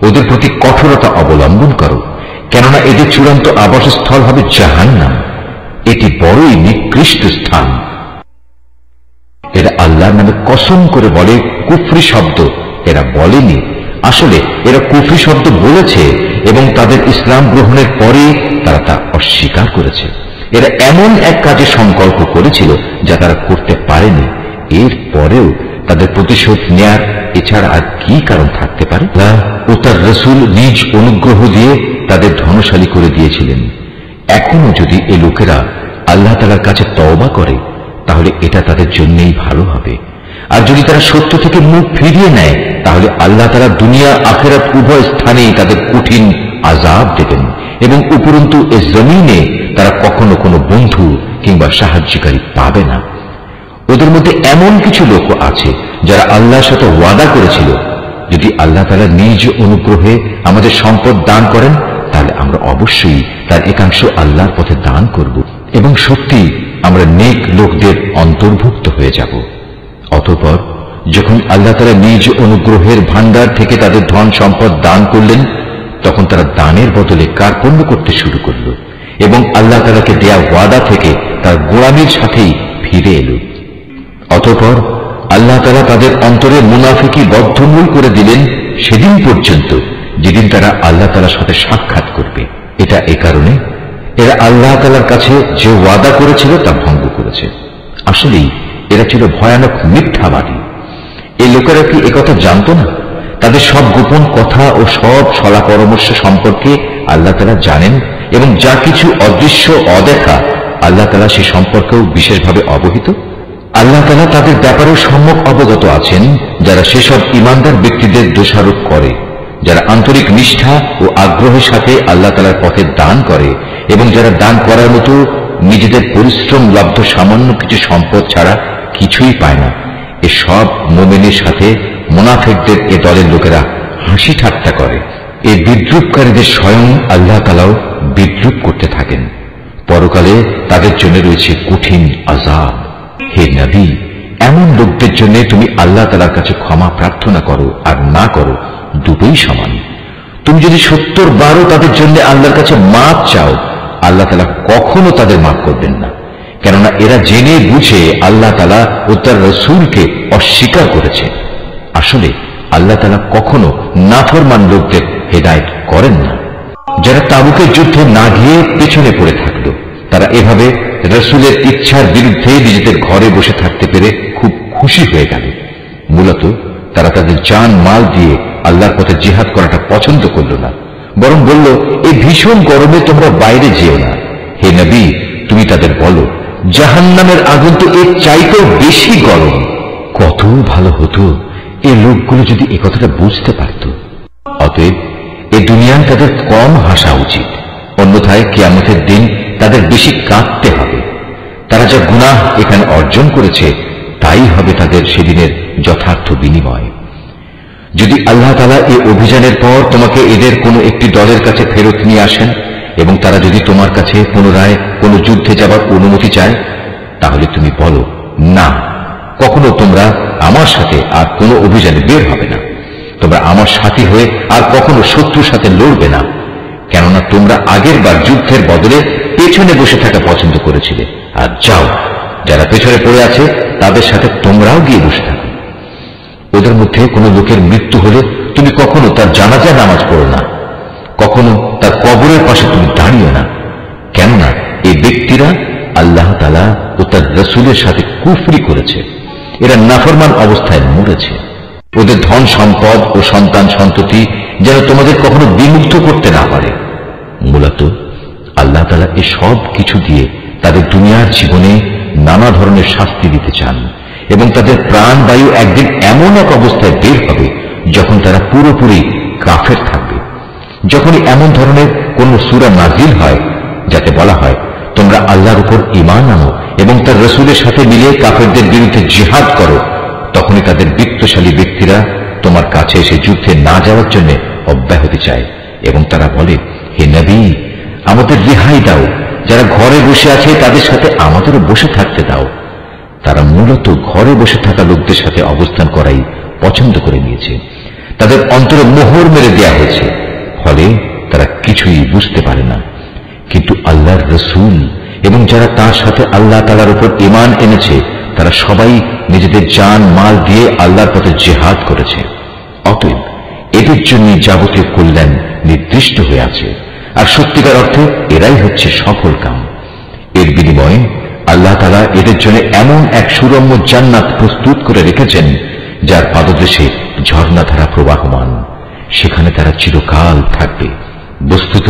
Speaker 1: ওদের প্রতি কঠোরতা অবলম্বন করো, কেননা এদের চূড়ান্ত আবাসস্থল হবে জাহান্নাম। এটি বড়ই নিকৃষ্ট স্থান। এরা আল্লাহর নামে কসম করে বলে কুফরি শব্দ এরা বলেনি, আসলে এরা কুফরি শব্দ বলেছে এবং তাদের ইসলাম গ্রহণের পরে তারা তা অস্বীকার করেছে। এরা এমন এক কাজে সংকল্প করেছিল যা তারা করতে পারেনি। এর পরেও তাদের প্রতিশোধ নেয়ার এছাড়া আর কি কারণ থাকতে পারে? আল্লাহ ও তার রসুল নিজ অনুগ্রহ দিয়ে তাদের ধনশালী করে দিয়েছিলেন। এখনো যদি এ লোকেরা আল্লাহ তাআলার কাছে তওবা করে তাহলে এটা তাদের জন্যই ভালো হবে। আর যদি তারা সত্য থেকে মুখ ফিরিয়ে নেয় তাহলে আল্লাহ তাআলা দুনিয়া আখিরাত উভয় স্থানেই তাদের কঠিন আযাব দেবেন এবং উপরন্তু এ জমিনে তারা কখনো কোনো বন্ধু কিংবা সাহায্যকারী পাবে না। ওদের মধ্যে এমন কিছু লোক আছে যারা আল্লাহর সাথে ওয়াদা করেছিল, যদি আল্লাহ তাআলা নিজ অনুগ্রহে আমাদের সম্পদ দান করেন তাহলে আমরা অবশ্যই তার একাংশ আল্লাহর পথে দান করব এবং সত্যি আমরা নেক লোকদের অন্তর্ভুক্ত হয়ে যাব। অতঃপর যখন আল্লাহ তাআলা নিজ অনুগ্রহের ভান্ডার থেকে তাদের ধন সম্পদ দান করলেন তখন তারা দানের বদলে কার্পণ্য করতে শুরু করল এবং আল্লাহ তাআলাকে দেয়া ওয়াদা থেকে তার গোলামির সাথেই ফিরে এল। অতঃপর আল্লাহ তাআলা তাদের অন্তরে মুনাফিকি বদ্ধমূল করে দিলেন সেদিন পর্যন্ত যেদিন তারা আল্লাহ তাআলার সাথে সাক্ষাৎ করবে। এটা এ কারণে এরা আল্লাহ তাআলার কাছে যে ওয়াদা করেছিল তা ভঙ্গ করেছে। আসলেই এরা ছিল ভয়ানক মিথ্যাবাদী। এই লোকেরা কি একথা জানত না? তাদের সব গোপন কথা ও সব ছলা পরামর্শ সম্পর্কে আল্লাহ তাআলা জানেন এবং যা কিছু অদৃশ্য অদেখা আল্লাহ তাআলা সে সম্পর্কেও বিশেষভাবে অবহিত। আল্লাহ তাআলা তাদের ব্যাপারেও সম্যক অবগত আছেন যারা সেসব ঈমানদার ব্যক্তিদের দোষারোপ করে, যারা আন্তরিক নিষ্ঠা ও আগ্রহের সাথে আল্লাহ তাআলার পথে দান করে এবং যারা দান করার মতো নিজেদের পরিশ্রম লব্ধ সামান্য কিছু সম্পদ ছাড়া কিছুই পায় না। এ সব মুমিনের সাথে মুনাফিকদের এ দলের লোকেরা হাসি ঠাট্টা করে। এই বিদ্রুপকারীদের স্বয়ং আল্লাহ তাআলাও বিদ্রুপ করতে থাকেন। পরকালে তাদের জন্য রয়েছে কঠিন আযাব। হে নবী, এমন লোকদের জন্য তুমি আল্লাহ তাআলার কাছে ক্ষমা প্রার্থনা করো আর না করো দুটোই সমান। তুমি যদি 70 বারও তাদের জন্য আল্লাহর কাছে মাপ চাও আল্লাহ তাআলা কখনো তাদের মাফ করবেন না, কেননা এরা জেনে বুঝে আল্লাহ তাআলা ও তার রাসূলকে অস্বীকার করেছে। আসলে আল্লাহ তাআলা কখনো নাফরমান লোকদের হেদায়েত করেন না। যারা তাবুকের যুদ্ধে না গিয়ে পেছনে পড়ে থাকলো তারা এভাবে রাসূলের ইচ্ছার বিরুদ্ধে নিজেদের ঘরে বসে থাকতে পেরে খুব খুশি হয়ে গেল। মূলত তারা তাদের জান মাল দিয়ে আল্লাহর পথে জিহাদ করাটা পছন্দ করল না, বরং বলল এই ভীষণ গরমে তোমরা বাইরে যেও না। হে নবী, তুমি তাদের বলো জাহান্নামের আগুন তো এর চাইতেও বেশি গরম। কত ভালো হতো এই লোকগুলো যদি এ কথাটা বুঝতে পারত। অতএব এ দুনিয়ায় তাদের কম হাসা উচিত, অন্যথায় কিয়ামতের দিন তাদের বেশি কাঁদতে হবে। তারা যা গুনাহ এখানে অর্জন করেছে তাই হবে তাদের সেদিনের যথার্থ বিনিময়। যদি আল্লাহ তাআলা এই অভিযানের পর তোমাকে এদের কোনো একটি দলের কাছে ফেরত নিয়ে আসেন এবং তারা যদি তোমার কাছে পুনরায় কোনো যুদ্ধে যাবার অনুমতি চায় তাহলে তুমি বলো না, কখনো তোমরা আমার সাথে আর কোনো অভিযানে বের হবে না। তোমরা আমার সাথী হয়ে আর কখনো শত্রুর সাথে লড়বে না, কেননা তোমরা আগের বার যুদ্ধের বদলে পেছনে বসে থাকা পছন্দ করেছিলে। আর যাও, যারা পেছনে পড়ে আছে তাদের সাথে তোমরাও গিয়ে বসে থাকো। ওদের মধ্যে কোনো লোকের মৃত্যু হলে তুমি কখনো তার জানাজা নামাজ পড়ো না, কখনো তার কবরের পাশে তুমি দাঁড়িয়ে না, কেননা এই ব্যক্তিরা আল্লাহ তাআলা ও তার রাসূলের সাথে কুফরি করেছে। এরা নাফরমান অবস্থায় মরেছে। ওদের ধন সম্পদ ও সন্তান সন্ততি যেন তোমাদের কখনো বিমুগ্ধ করতে না পারে। মূলত আল্লাহ তাআলা এই সব কিছু দিয়ে তাদের দুনিয়ার জীবনে নানা ধরনের শাস্তি দিতে চান, এবং তাদের প্রাণবায়ু একদিন এমন এক অবস্থায় বের হবে যখন তারা পুরোপুরি কাফের থাকবে। যখনই এমন ধরনের কোন সূরা নাজিল হয় যাতে বলা হয় তোমরা আল্লাহর উপর ঈমান আনো এবং তার রাসূলের সাথে মিলে কাফেরদের বিরুদ্ধে জিহাদ করো, তখনই তাদের বিত্তশালী ব্যক্তিরা তোমার কাছে এসে যুদ্ধে না যাওয়ার জন্য অব্যাহতি চায় এবং তারা বলে, হে নবী, আমাদের রেহাই দাও, যারা ঘরে বসে আছে তাদের সাথে আমাদেরও বসে থাকতে দাও। তারা মূলত ঘরে বসে থাকা লোকদের সাথে অবস্থান করাই পছন্দ করে নিয়েছে। তাদের অন্তরে মোহর মেরে দেয়া হয়েছে, ফলে তারা কিছুই বুঝতে পারে না। কিন্তু আল্লাহর রাসূল এবং যারা তার সাথে আল্লাহ তাআলার উপর ঈমান এনেছে তারা সবাই নিজেদের জান মাল দিয়ে আল্লাহর পথে জিহাদ করেছে। অতএব এদের জন্য যাবতীয় কল্যাণ নির্দিষ্ট হয়ে আছে, আর সত্যিকার অর্থে এরাই হচ্ছে সফল কাম। এর বিনিময়ে আল্লাহ তাআলা এদের জন্য এমন এক সুরম্য জান্নাত প্রস্তুত করে রেখেছেন যার পাদদেশে ঝর্ণাধারা প্রবাহমান, সেখানে তারা চিরকাল থাকবে। বস্তুত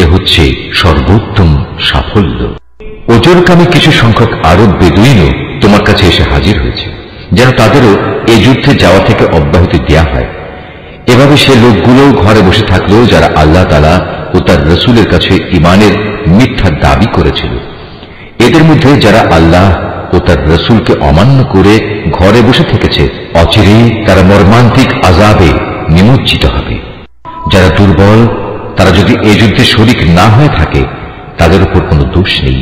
Speaker 1: এ হচ্ছে সর্বোত্তম সাফল্য। ওজরকামী কিছু সংখ্যক আরব বেদুইনও তোমার কাছে এসে হাজির হয়েছে, যেন তাদেরও এই যুদ্ধে যাওয়া থেকে অব্যাহতি দেয়া হয়। এভাবে সে লোকগুলো ঘরে বসে থাকলেও যারা আল্লাহ তাআলা ও তার রাসূলের কাছে ঈমানের মিথ্যা দাবি করেছিল। এদের মধ্যে যারা আল্লাহ ও তার রাসূলকে অমান্য করে ঘরে বসে থেকেছে, অচিরেই তারা মর্মান্তিক আযাবে নিমজ্জিত হবে। যারা দুর্বল তারা যদি এই যুদ্ধে শরীক না হয়ে থাকে তাদের উপর কোনো দোষ নেই।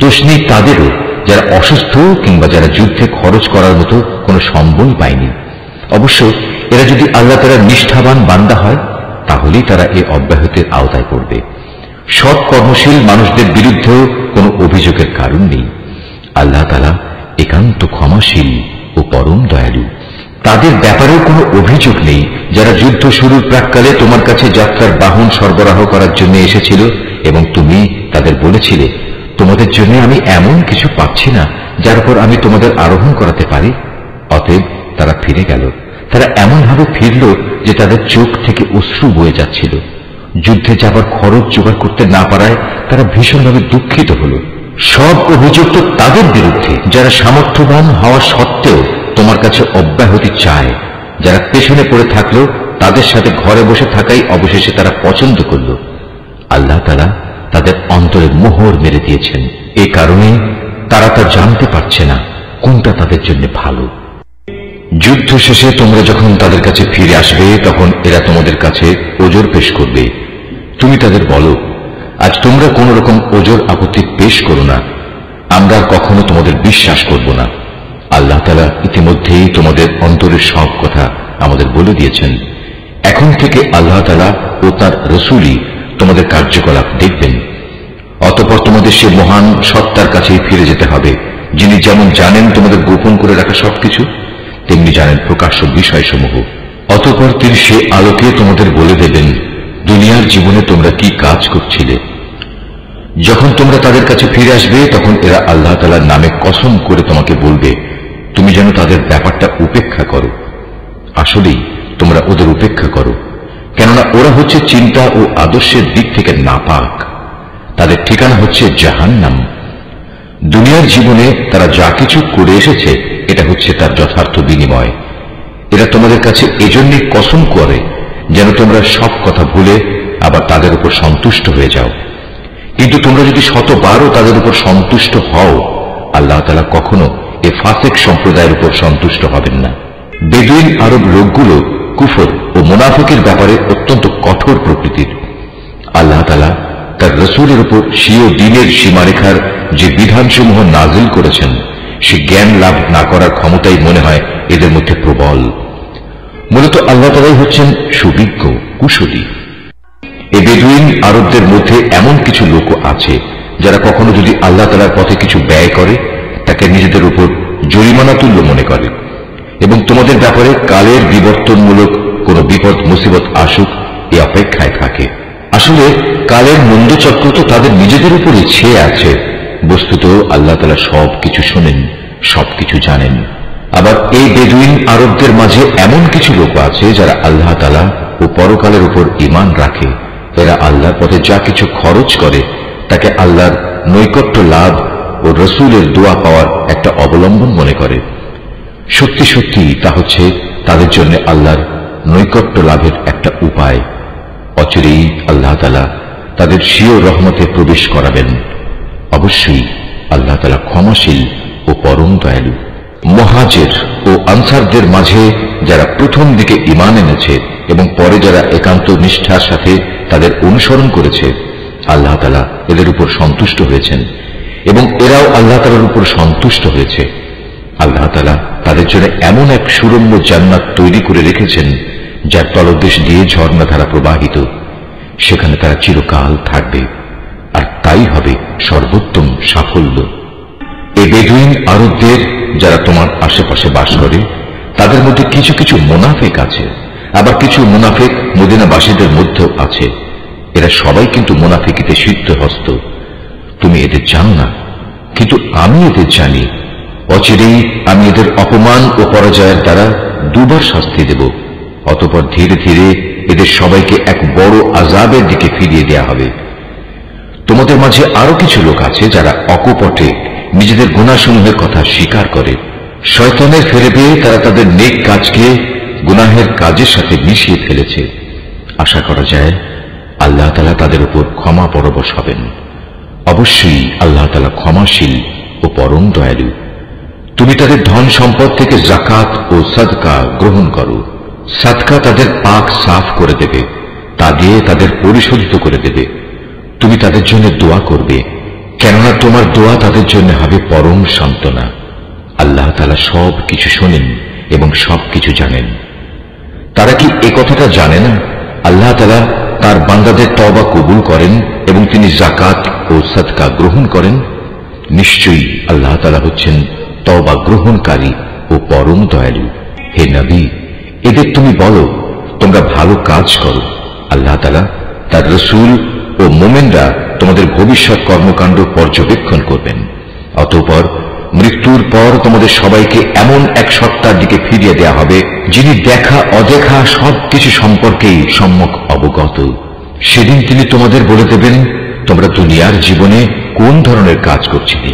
Speaker 1: দোষ নেই তাদেরও যারা অসুস্থ কিংবা যারা যুদ্ধে খরচ করার মতো কোনো সম্বল পায়নি। অবশ্য এরা যদি আল্লাহ তাআলার নিষ্ঠাবান বান্দা হয় তাহলেই তারা এই অব্যাহতির আওতায় পড়বে। সৎ কর্মশীল মানুষদের বিরুদ্ধেও কোনো অভিযোগের কারণ নেই। আল্লাহ তাআলা একান্ত ক্ষমাশীল ও পরম দয়ালু। তাদের ব্যাপারেও কোনো অভিযোগ নেই যারা যুদ্ধ শুরুর প্রাক্কালে তোমার কাছে যাত্রার বাহন সরবরাহ করার জন্য এসেছিল এবং তুমি তাদের বলেছিলে, তোমাদের জন্য আমি এমন কিছু পাচ্ছি না যার উপর আমি তোমাদের আরোহণ করাতে পারি। অতএব তারা ফিরে গেল। তারা এমনভাবে ফিরল যে তাদের চোখ থেকে অশ্রু বয়ে যাচ্ছিল। যুদ্ধে যাবার খরচ জোগাড় করতে না পারায় তারা ভীষণভাবে দুঃখিত হল। সব অভিযোগ তো তাদের বিরুদ্ধে যারা সামর্থ্যবান হওয়া সত্ত্বেও তোমার কাছে অব্যাহতি চায়। যারা পেছনে পড়ে থাকলো তাদের সাথে ঘরে বসে থাকাই অবশেষে তারা পছন্দ করল। আল্লাহ তাআলা তাদের অন্তরে মোহর মেরে দিয়েছেন। এ কারণে তারা তা জানতে পারছে না কোনটা তাদের জন্য ভালো। যুদ্ধ শেষে তোমরা যখন তাদের কাছে ফিরে আসবে তখন এরা তোমাদের কাছে ওজর পেশ করবে। তুমি তাদের বলো, আজ তোমরা কোন রকম ওজর আপত্তি পেশ করো না, আমরা কখনো তোমাদের বিশ্বাস করব না। আল্লাহ তাআলা ইতিমধ্যেই তোমাদের অন্তরের সব কথা আমাদের বলে দিয়েছেন। এখন থেকে আল্লাহ তাআলা ও তার রাসূলই তোমাদের কার্যকলাপ দেখবেন। অতঃপর তোমাদের সে মহান সত্তার কাছেই ফিরে যেতে হবে, যিনি যেমন জানেন তোমাদের গোপন করে রাখা সবকিছু, তেমনি জানেন প্রকাশ্য বিষয়সমূহ। অতঃপর তিনি সে আলোকে তোমাদের বলে দেবেন দুনিয়ার জীবনে তোমরা কি কাজ করছিলে। যখন তোমরা তাদের কাছে ফিরে আসবে তখন এরা আল্লাহ তাআলার নামে কসম করে তোমাকে বলবে তুমি যেন তাদের ব্যাপারটা উপেক্ষা করো। আসলেই তোমরা ওদের উপেক্ষা করো, কেননা ওরা হচ্ছে চিন্তা ও আদর্শের দিক থেকে নাপাক। তাদের ঠিকানা হচ্ছে জাহান্নাম। দুনিয়ার জীবনে তারা যা কিছু করে এসেছে এটা হচ্ছে তার যথার্থ বিনিময়। এরা তোমাদের কাছে এজন্যই কসম করে যেন তোমরা সব কথা ভুলে আবার তাদের উপর সন্তুষ্ট হয়ে যাও। কিন্তু তোমরা যদি শতবারও তাদের উপর সন্তুষ্ট হও, আল্লাহ তাআলা কখনো এ ফাসিক সম্প্রদায়ের উপর সন্তুষ্ট হবেন না। বেদুইন আরব লোকগুলো কুফর ও মুনাফিকের ব্যাপারে অত্যন্ত কঠোর প্রকৃতির। আল্লাহ তাআলা তার রাসূলের উপর স্বীয় দ্বীনের সীমারেখার যে বিধানসমূহ নাজিল করেছেন সে জ্ঞান লাভ না করার ক্ষমতাই মনে হয় এদের মধ্যে প্রবল। মূলত আল্লাহ তাআলাই হচ্ছেন সুবিজ্ঞ, কুশলী। এই বেদুইন আরবদের মধ্যে এমন কিছু লোক আছে যারা কখনো যদি আল্লাহ তাআলার পথে কিছু ব্যয় করে তাকে নিজেদের উপর জরিমানা তুল্য মনে করে এবং তোমাদের ব্যাপারে কালের বিবর্তনমূলক কোনো বিপদ মুসিবত আসুক এই অপেক্ষায় থাকে। আসলে কালের মন্দচক্র তো তাদের নিজেদের উপরই ছেয়ে আছে। বস্তুত আল্লাহ তাআলা সবকিছু শোনেন, সবকিছু জানেন। আবার এই বেদুইন আরবদের মাঝে এমন কিছু লোক আছে যারা আল্লাহ তাআলা ও পরকালের উপর ঈমান রাখে। এরা আল্লাহর পথে যা কিছু খরচ করে তাকে আল্লাহর নৈকট্য লাভ ও রসুলের দোয়া পাওয়ার একটা অবলম্বন মনে করে। সত্যি সত্যি তা হচ্ছে তাদের জন্য আল্লাহর নৈকট্য লাভের একটা উপায়। অচিরেই আল্লাহ তাআলা তাদের স্বীয় রহমতে প্রবেশ করাবেন। অবশ্যই আল্লাহ তাআলা ক্ষমাশীল ও পরম দয়ালু। মুহাজির ও আনসারদের মাঝে যারা প্রথম দিকে ঈমান এনেছে এবং পরে যারা একান্ত নিষ্ঠার সাথে তাদের অনুসরণ করেছে, আল্লাহ তাআলা এদের উপর সন্তুষ্ট হয়েছেন এবং এরাও আল্লাহ তাআলার উপর সন্তুষ্ট হয়েছে। আল্লাহ তাআলা তাদের জন্য এমন এক সুরম্য জান্নাত তৈরি করে রেখেছেন যার তলদেশ দিয়ে ঝর্ণাধারা প্রবাহিত। সেখানে তারা চিরকাল থাকবে, আর তাই হবে সর্বোত্তম সাফল্য। এই বেদুইন আরবদের যারা তোমার আশেপাশে বাস করে তাদের মধ্যে কিছু কিছু মুনাফিক আছে, আবার কিছু মুনাফিক মদিনাবাসীদের মধ্যেও আছে। এরা সবাই কিন্তু মুনাফিকিতে সিদ্ধহস্ত। তুমি এদের জানো না, কিন্তু আমি এদের জানি। অচিরেই আমি এদের অপমান ও পরাজয়ের দ্বারা দুবার শাস্তি দেব। অতঃপর ধীরে ধীরে এদের সবাইকে এক বড় আযাবের দিকে ফিরিয়ে দেয়া হবে। তোমাদের মাঝে আরো কিছু লোক আছে যারা অকপটে নিজেদের গুনাহসমূহের কথা স্বীকার করে। শয়তানের ফেরে পেয়ে তারা তাদের নেক কাজকে গুনাহের কাজের সাথে মিশিয়ে ফেলেছে। আশা করা যায় আল্লাহ তাআলা তাদের উপর ক্ষমা পরবশ হবেন। অবশ্যই আল্লাহ তাআলা ক্ষমাশীল ও পরম দয়ালু। তুমি তাদের ধন সম্পদ থেকে যাকাত ও সাদকা গ্রহণ করো। সাদকা তাদের পাক সাফ করে দেবে, তা দিয়ে তাদের পরিশোধিত করে দেবে। তুমি তাদের জন্য দোয়া করবে, কেননা তোমার দোয়া তাদের জন্য হবে পরম সান্ত্বনা। আল্লাহ তাআলা সব কিছু শোনেন এবং সবকিছু জানেন। তারা কি এ কথাটা জানে না আল্লাহ তাআলা তার বান্দাদের তওবা কবুল করেন এবং তিনি যাকাত ও সাদকা গ্রহণ করেন? নিশ্চয়ই আল্লাহ তাআলা হচ্ছেন তওবা গ্রহণকারী ও পরম দয়ালু। হে নবী, এদের তুমি বলো তোমরা ভালো কাজ করো। আল্লাহ তাআলা, তার রাসূল ও মুমিনরা তোমাদের ভবিষ্যৎ কর্মকাণ্ড পর্যবেক্ষণ করবেন। অতঃপর মৃত্যুর পর তোমাদের সবাইকে এমন এক সত্তার দিকে ফিরিয়ে দেয়া হবে যিনি দেখা অদেখা সবকিছু সম্পর্কেই সম্যক অবগত। সেদিন তিনি তোমাদের বলে দেবেন তোমরা দুনিয়ার জীবনে কোন ধরনের কাজ করছিলে।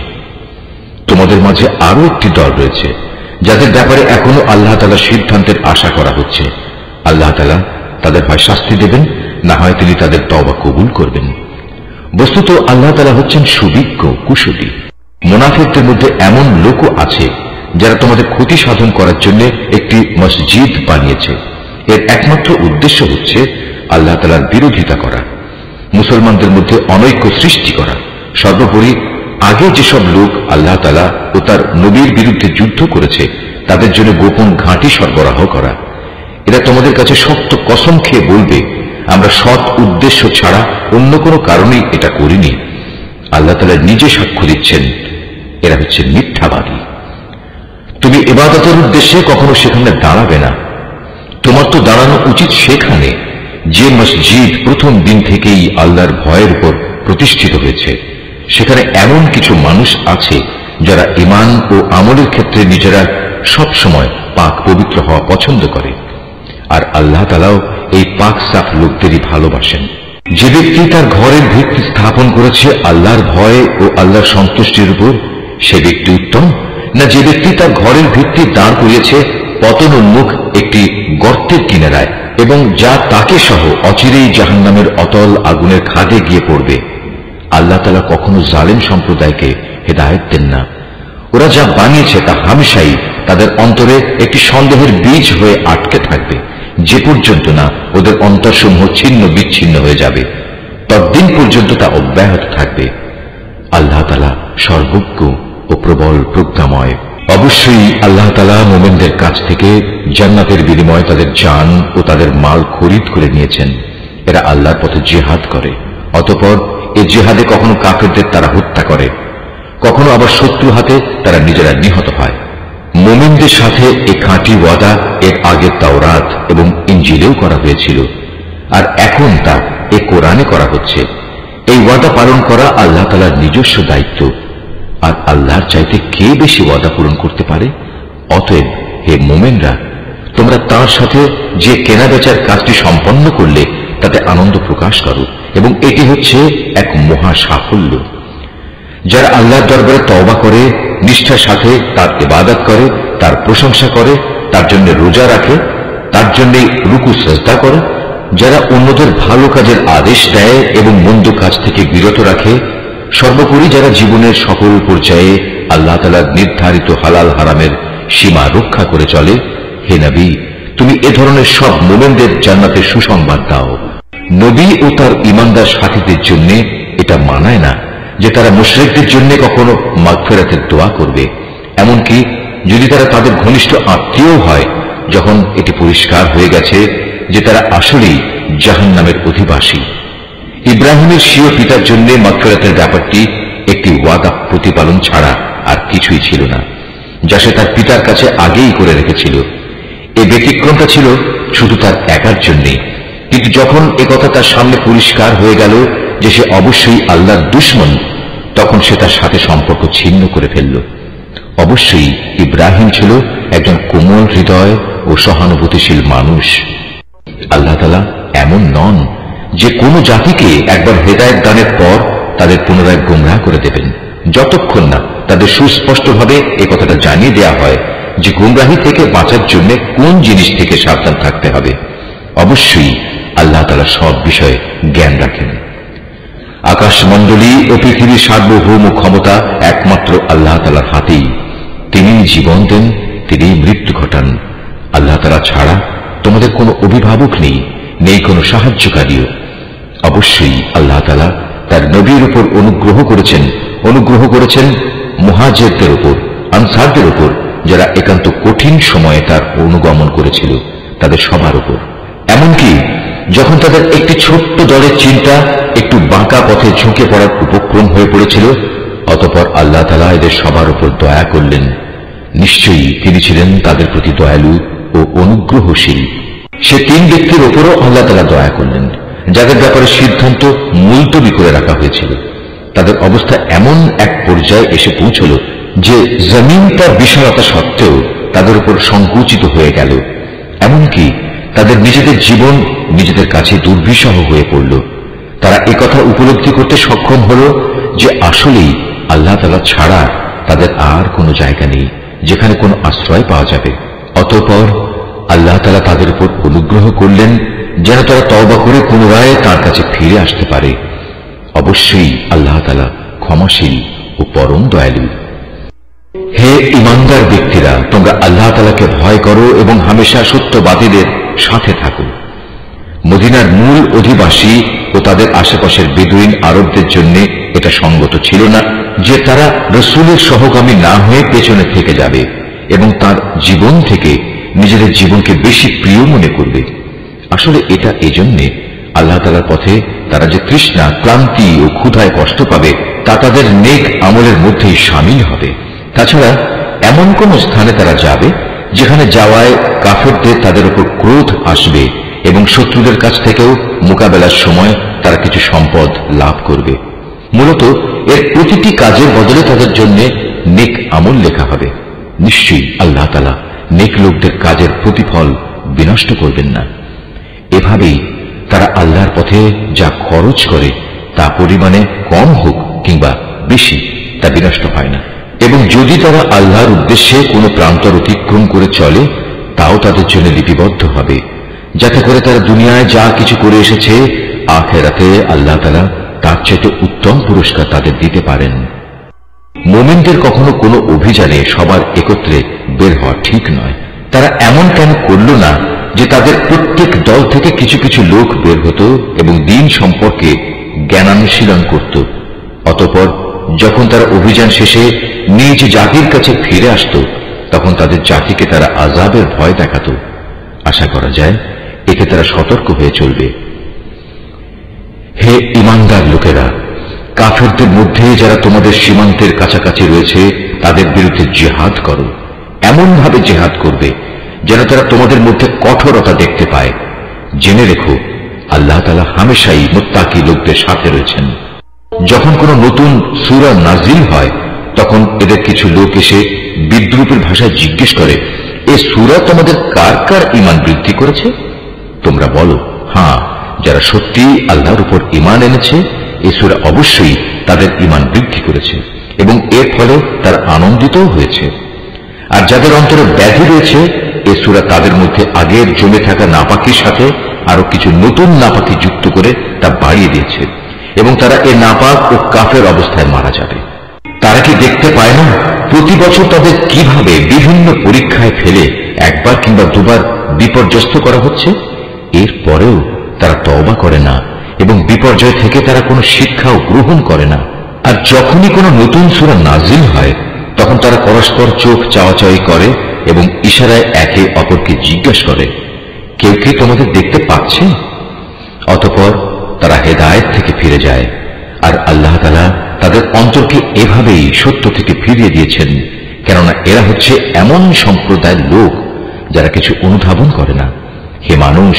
Speaker 1: তোমাদের মাঝে আরো একটি দল রয়েছে যাদের ব্যাপারে এখনো আল্লাহ তাআলার সিদ্ধান্তের আশা করা হচ্ছে। আল্লাহ তাআলা তাদের হয় শাস্তি দেবেন, না হয় তিনি তাদের তওবা কবুল করবেন। বস্তুত আল্লাহ তাআলা হচ্ছেন সুবিজ্ঞ, কুশলী। মুনাফিকদের মধ্যে এমন লোকও আছে যারা তোমাদের ক্ষতি সাধন করার জন্য একটি মসজিদ বানিয়েছে। এর একমাত্র উদ্দেশ্য হচ্ছে আল্লাহ তাআলার বিরোধিতা করা, মুসলমানদের মধ্যে অনৈক্য সৃষ্টি করা। সর্বোপরি আগে যেসব লোক আল্লাহ তাআলা ও তার নবীর বিরুদ্ধে যুদ্ধ করেছে তাদের জন্য গোপন ঘাঁটি সরবরাহ করা। এরা তোমাদের কাছে শক্ত কসম খেয়ে বলবে আমরা সৎ উদ্দেশ্য ছাড়া অন্য কোনো কারণেই এটা করিনি। আল্লাহ তাআলা নিজে সাক্ষ্য দিচ্ছেন এরা হচ্ছে মিথ্যাবাদী। তুমি ইবাদতের উদ্দেশ্যে কখনো সেখানে দাঁড়াবে না। তোমার তো দাঁড়ানো উচিত সেখানে যে মসজিদ প্রথম দিন থেকেই আল্লাহর ভয়ের উপর প্রতিষ্ঠিত হয়েছে। সেখানে এমন কিছু মানুষ আছে যারা ঈমান ও আমলের ক্ষেত্রে নিজেরা সব সময় পাক পবিত্র হওয়া পছন্দ করে, আর আল্লাহ তাআলাও এই পাক সাফ লোকদেরই ভালোবাসেন। যে ব্যক্তি তার ঘরের ভিত্তি স্থাপন করেছে আল্লাহর ভয় ও আল্লাহর সন্তুষ্টির উপর, সে ব্যক্তি উত্তম, না যে ব্যক্তি তার ঘরের ভিত্তি দাঁড় করিয়েছে পতনোন্মুখ একটি গর্তের কিনারায় এবং যা তাকে সহ অচিরেই জাহান্নামের অতল আগুনের খাদে গিয়ে পড়বে। আল্লাহ তাআলা কখনো জালেম সম্প্রদায়কে হেদায়েত দেন না। ওরা যা বানিয়েছে তা হামেশাই তাদের অন্তরে একটি সন্দেহের বীজ হয়ে আটকে থাকবে, যে পর্যন্ত না ওদের অন্তরসমূহ ছিন্ন বিচ্ছিন্ন হয়ে যাবে ততদিন পর্যন্ত তা অব্যাহত থাকবে। আল্লাহ তাআলা সর্বজ্ঞ ও প্রবল প্রজ্ঞাময়। অবশ্যই আল্লাহ তাআলা মুমিনদের কাছ থেকে জান্নাতের বিনিময়ে তাদের জান ও তাদের মাল খরিদ করে নিয়েছেন। এরা আল্লাহর পথে জিহাদ করে, অতঃপর এই জিহাদে কখনো কাফেরদের তারা হত্যা করে, কখনো আবার শত্রু হাতে তারা নিজেরা নিহত হয়। মুমিনদের সাথে এই খাঁটি ওয়াদা এর আগে তাওরাত এবং ইনজিলেও করা হয়েছিল, আর এখন তা এ কোরআনে করা হচ্ছে। এই ওয়াদা পালন করা আল্লাহ তাআলার নিজস্ব দায়িত্ব, আর আল্লাহর চাইতে কে বেশি ওয়াদা পূরণ করতে পারে? অতএব হে মুমিনরা, তোমরা তার সাথে যে কেনা বেচার কাজটি সম্পন্ন করলে তাতে আনন্দ প্রকাশ করো, এবং এটি হচ্ছে এক মহা সাফল্য। যারা আল্লাহর দরবারে তওবা করে, নিষ্ঠার সাথে তার ইবাদত করে, তার প্রশংসা করে, তার জন্য রোজা রাখে, তার জন্য রুকু সিজদা করে, যারা অন্যদের ভালো কাজের আদেশ দেয় এবং মন্দ কাজ থেকে বিরত রাখে, সর্বোপরি যারা জীবনের সকল পর্যায়ে আল্লাহ তাআলার নির্ধারিত হালাল হারামের সীমা রক্ষা করে চলে, হে নবী, তুমি এ ধরনের সব মুমিনদের জান্নাতের সুসংবাদ দাও। নবী ও তার ঈমানদার সাথীদের জন্য এটা মানায় না যে তারা মুশরিকদের জন্য কখনো মাগফিরাতের দোয়া করবে, এমনকি যদি তারা তাদের ঘনিষ্ঠ আত্মীয় হয়, যখন এটি পরিষ্কার হয়ে গেছে যে তারা আসলেই জাহান্নামের অধিবাসী। ইব্রাহিমের স্বীয় পিতার জন্য মাগফিরাতের ব্যাপারটি একটি ওয়াদা প্রতিপালন ছাড়া আর কিছুই ছিল না, যা সে তার পিতার কাছে আগেই করে রেখেছিল। এই ব্যতিক্রমটা ছিল শুধু তার একার জন্যে, কিন্তু যখন একথা তার সামনে পরিষ্কার হয়ে গেল যে সে অবশ্যই আল্লাহর দুশমন, তখন সে তার সাথে সম্পর্ক ছিন্ন করে ফেলল। অবশ্যই ইব্রাহিম ছিল একজন কোমল হৃদয় ও সহানুভূতিশীল মানুষ। আল্লাহ তাআলা এমন নন যে কোনো জাতিকে একবার হেদায়েত দানের পর তাদের পুনরায় গোমরাহ করে দেবেন, যতক্ষণ না তাদের সুস্পষ্টভাবে এ কথাটা জানিয়ে দেয়া হয় যে গোমরাহি থেকে বাঁচার জন্য কোন জিনিস থেকে সাবধান থাকতে হবে। অবশ্যই আল্লাহ তাআলা সব বিষয়ে জ্ঞান রাখেন। আকাশমণ্ডলী ও পৃথিবীর সার্বভৌম ক্ষমতা একমাত্র আল্লাহ তাআলার হাতেই। তিনি জীবন দেন, তিনি মৃত্যু ঘটান। আল্লাহ তাআলা ছাড়া তোমাদের কোনো অভিভাবক নেই, নেই কোনো সাহায্যকারীও। অবশ্যই আল্লাহ তাআলা তার নবীর উপর অনুগ্রহ করেছেন মুহাজিরদের উপর, আনসারদের উপর, যারা একান্ত কঠিন সময়ে তার অনুগমন করেছিল, তাদের সবার উপর। এমনকি যখন তাদের একটি ছোট্ট দলের চিন্তা একটু বাঁকা পথে ঝুঁকে পড়ার উপক্রম হয়ে পড়েছিল, অতঃপর আল্লাহ তাআলা এদের সবার উপর দয়া করলেন। নিশ্চয়ই তিনি ছিলেন তাদের প্রতি দয়ালু ও অনুগ্রহশীল। সে তিন ব্যক্তির উপরও আল্লাহ তাআলা দয়া করলেন, যাদের ব্যাপারে সিদ্ধান্ত মুলতবি করে রাখা হয়েছিল। তাদের অবস্থা এমন এক পর্যায়ে এসে পৌঁছল যে জমিন তার বিশালতা সত্ত্বেও তাদের উপর সংকুচিত হয়ে গেল। এমনকি তাদের নিজেদের জীবন নিজেদের কাছে দুর্বিষহ হয়ে পড়ল। তারা একথা উপলব্ধি করতে সক্ষম হল যে আসলেই আল্লাহ তাআলা ছাড়া তাদের আর কোনো জায়গা নেই যেখানে কোনো আশ্রয় পাওয়া যাবে। অতঃপর আল্লাহ তাআলা তাদের উপর অনুগ্রহ করলেন যেন তারা তওবা করে পুনরায় তার কাছে ফিরে আসতে পারে। অবশ্যই আল্লাহ তাআলা ক্ষমাশীল ও পরম দয়ালু। হে ঈমানদার ব্যক্তিরা, তোমরা আল্লাহ তাআলাকে ভয় করো এবং হামেশা সত্যবাদীদের সাথে থাকো। মদিনার মূল অধিবাসী ও তাদের আশেপাশের বেদুইন আরবদের জন্য এটা সঙ্গত ছিল না যে তারা রাসূলের সহগামী না হয়ে পেছনে থেকে যাবে এবং তার জীবন থেকে নিজেদের জীবনকে বেশি প্রিয় মনে করবে। আসলে এটা এজন্যে আল্লাহ তাআলার পথে তারা যে তৃষ্ণা, ক্লান্তি ও ক্ষুধায় কষ্ট পাবে তা তাদের নেক আমলের মধ্যেই শামিল হবে। তাছাড়া এমন কোন স্থানে তারা যাবে যেখানে যাওয়ায় কাফেরদের তাদের উপর ক্রোধ আসবে এবং শত্রুদের কাছ থেকেও মোকাবেলার সময় তারা কিছু সম্পদ লাভ করবে। মূলত এর প্রতিটি কাজের বদলে তাদের জন্য নেক আমল লেখা হবে। নিশ্চয়ই আল্লাহ তাআলা নেক লোকদের কাজের প্রতিফল বিনষ্ট করবেন না। এভাবেই তারা আল্লাহর পথে যা খরচ করে তা পরিমাণে কম হোক কিংবা বেশি, তা বিনষ্ট হয় না। এবং যদি তারা আল্লাহর উদ্দেশ্যে কোনো প্রান্তর অতিক্রম করে চলে, তাও তাদের জন্য লিপিবদ্ধ হবে, যাতে করে তারা দুনিয়ায় যা কিছু করে এসেছে আখিরাতে আল্লাহ তাআলা তার চেয়ে উত্তম পুরস্কার তাদের দিতে পারেন। মুমিনদের কখনো কোনো অভিযানে সবার একত্রে বের হওয়া ঠিক নয়। তারা এমন কেন করল না যে তাদের প্রত্যেক দল থেকে কিছু কিছু লোক বের হতো এবং দ্বীন সম্পর্কে জ্ঞানানুশীলন করত, অতঃপর যখন তারা অভিযান শেষে নিজ জাতির কাছে ফিরে আসত, তখন তাদের জাতিকে তারা আযাবের ভয় দেখাত। আশা করা যায় এতে তারা সতর্ক হয়ে চলবে। হে ঈমানদার লোকেরা, কাফেরদের মধ্যে যারা তোমাদের সীমান্তের কাছাকাছি রয়েছে তাদের বিরুদ্ধে জিহাদ করো। এমন ভাবে জিহাদ করবে যেন তারা তোমাদের মধ্যে কঠোরতা দেখতে পায়। জেনে রেখো, আল্লাহ তাআলা হামেশাই মুত্তাকি লোকদের সাথে রয়েছেন। যখন কোনো নতুন সূরা নাজিল হয়, তখন এদের কিছু লোক এসে বিদ্রূপের ভাষায় জিজ্ঞেস করে, এ সূরা তোমাদের কার কার ঈমান বৃদ্ধি করেছে? তোমরা বলো, হ্যাঁ, যারা সত্যি আল্লাহর উপর ঈমান এনেছে এ সূরা অবশ্যই তাদের ঈমান বৃদ্ধি করেছে এবং এর ফলে তারা আনন্দিতও হয়েছে। আর যাদের অন্তরে ব্যাধি রয়েছে, এ সূরা তাদের মধ্যে আগের জমে থাকা নাপাকির সাথে আরো কিছু নতুন নাপাকি যুক্ত করে তা বাড়িয়ে দিয়েছে এবং তারা এ নাপাক ও কাফের অবস্থায় মারা যাবে। তারা কি দেখতে পায় না প্রতি বছর তাদের কিভাবে বিভিন্ন পরীক্ষায় ফেলে একবার কিংবা দুবার বিপর্যস্ত করা হচ্ছে? এর পরেও তারা তওবা করে না এবং বিপর্যয় থেকে তারা কোনো শিক্ষাও গ্রহণ করে না। আর যখনই কোনো নতুন সূরা নাজিল হয়, তখন তারা পরস্পর চোখ চাওয়াচাওয়ি করে এবং ইশারায় একে অপরকে জিজ্ঞাসা করে, কেউ কি তোমাদের দেখতে পাচ্ছে? অতঃপর তারা হেদায়েত থেকে ফিরে যায়। আর আল্লাহ তাআলা তাদের অন্তরকে এভাবেই সত্য থেকে ফিরিয়ে দিয়েছেন, কেননা এরা হচ্ছে এমন সম্প্রদায়ের লোক যারা কিছু অনুধাবন করে না। হে মানুষ,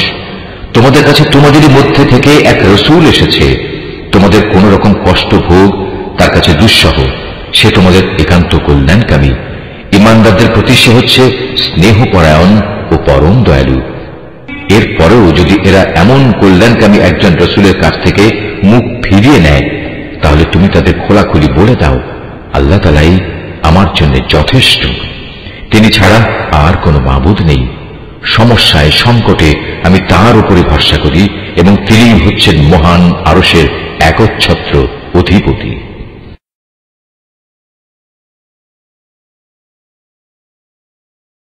Speaker 1: তোমাদের কাছে তোমাদেরই মধ্যে থেকে এক রাসূল এসেছে। তোমাদের কোন রকম কষ্ট ভোগ তার কাছে দুঃসহ। সে তোমাদের একান্ত কল্যাণকামী। ঈমানদারদের প্রতি সে হচ্ছে স্নেহপরায়ণ ও পরম দয়ালু। এরপরেও যদি এরা এমন কল্যাণকামী একজন রাসূলের কাছ থেকে মুখ ফিরিয়ে নেয়, তাহলে তুমি তাদের খোলাখুলি বলে দাও, আল্লাহ তাআলাই আমার জন্য যথেষ্ট। তিনি ছাড়া আর কোনো মাবুদ নেই। সমস্যায় সংকটে আমি তার উপরে ভরসা করি এবং তিনি হচ্ছেন মহান আরশের একচ্ছত্র অধিপতি।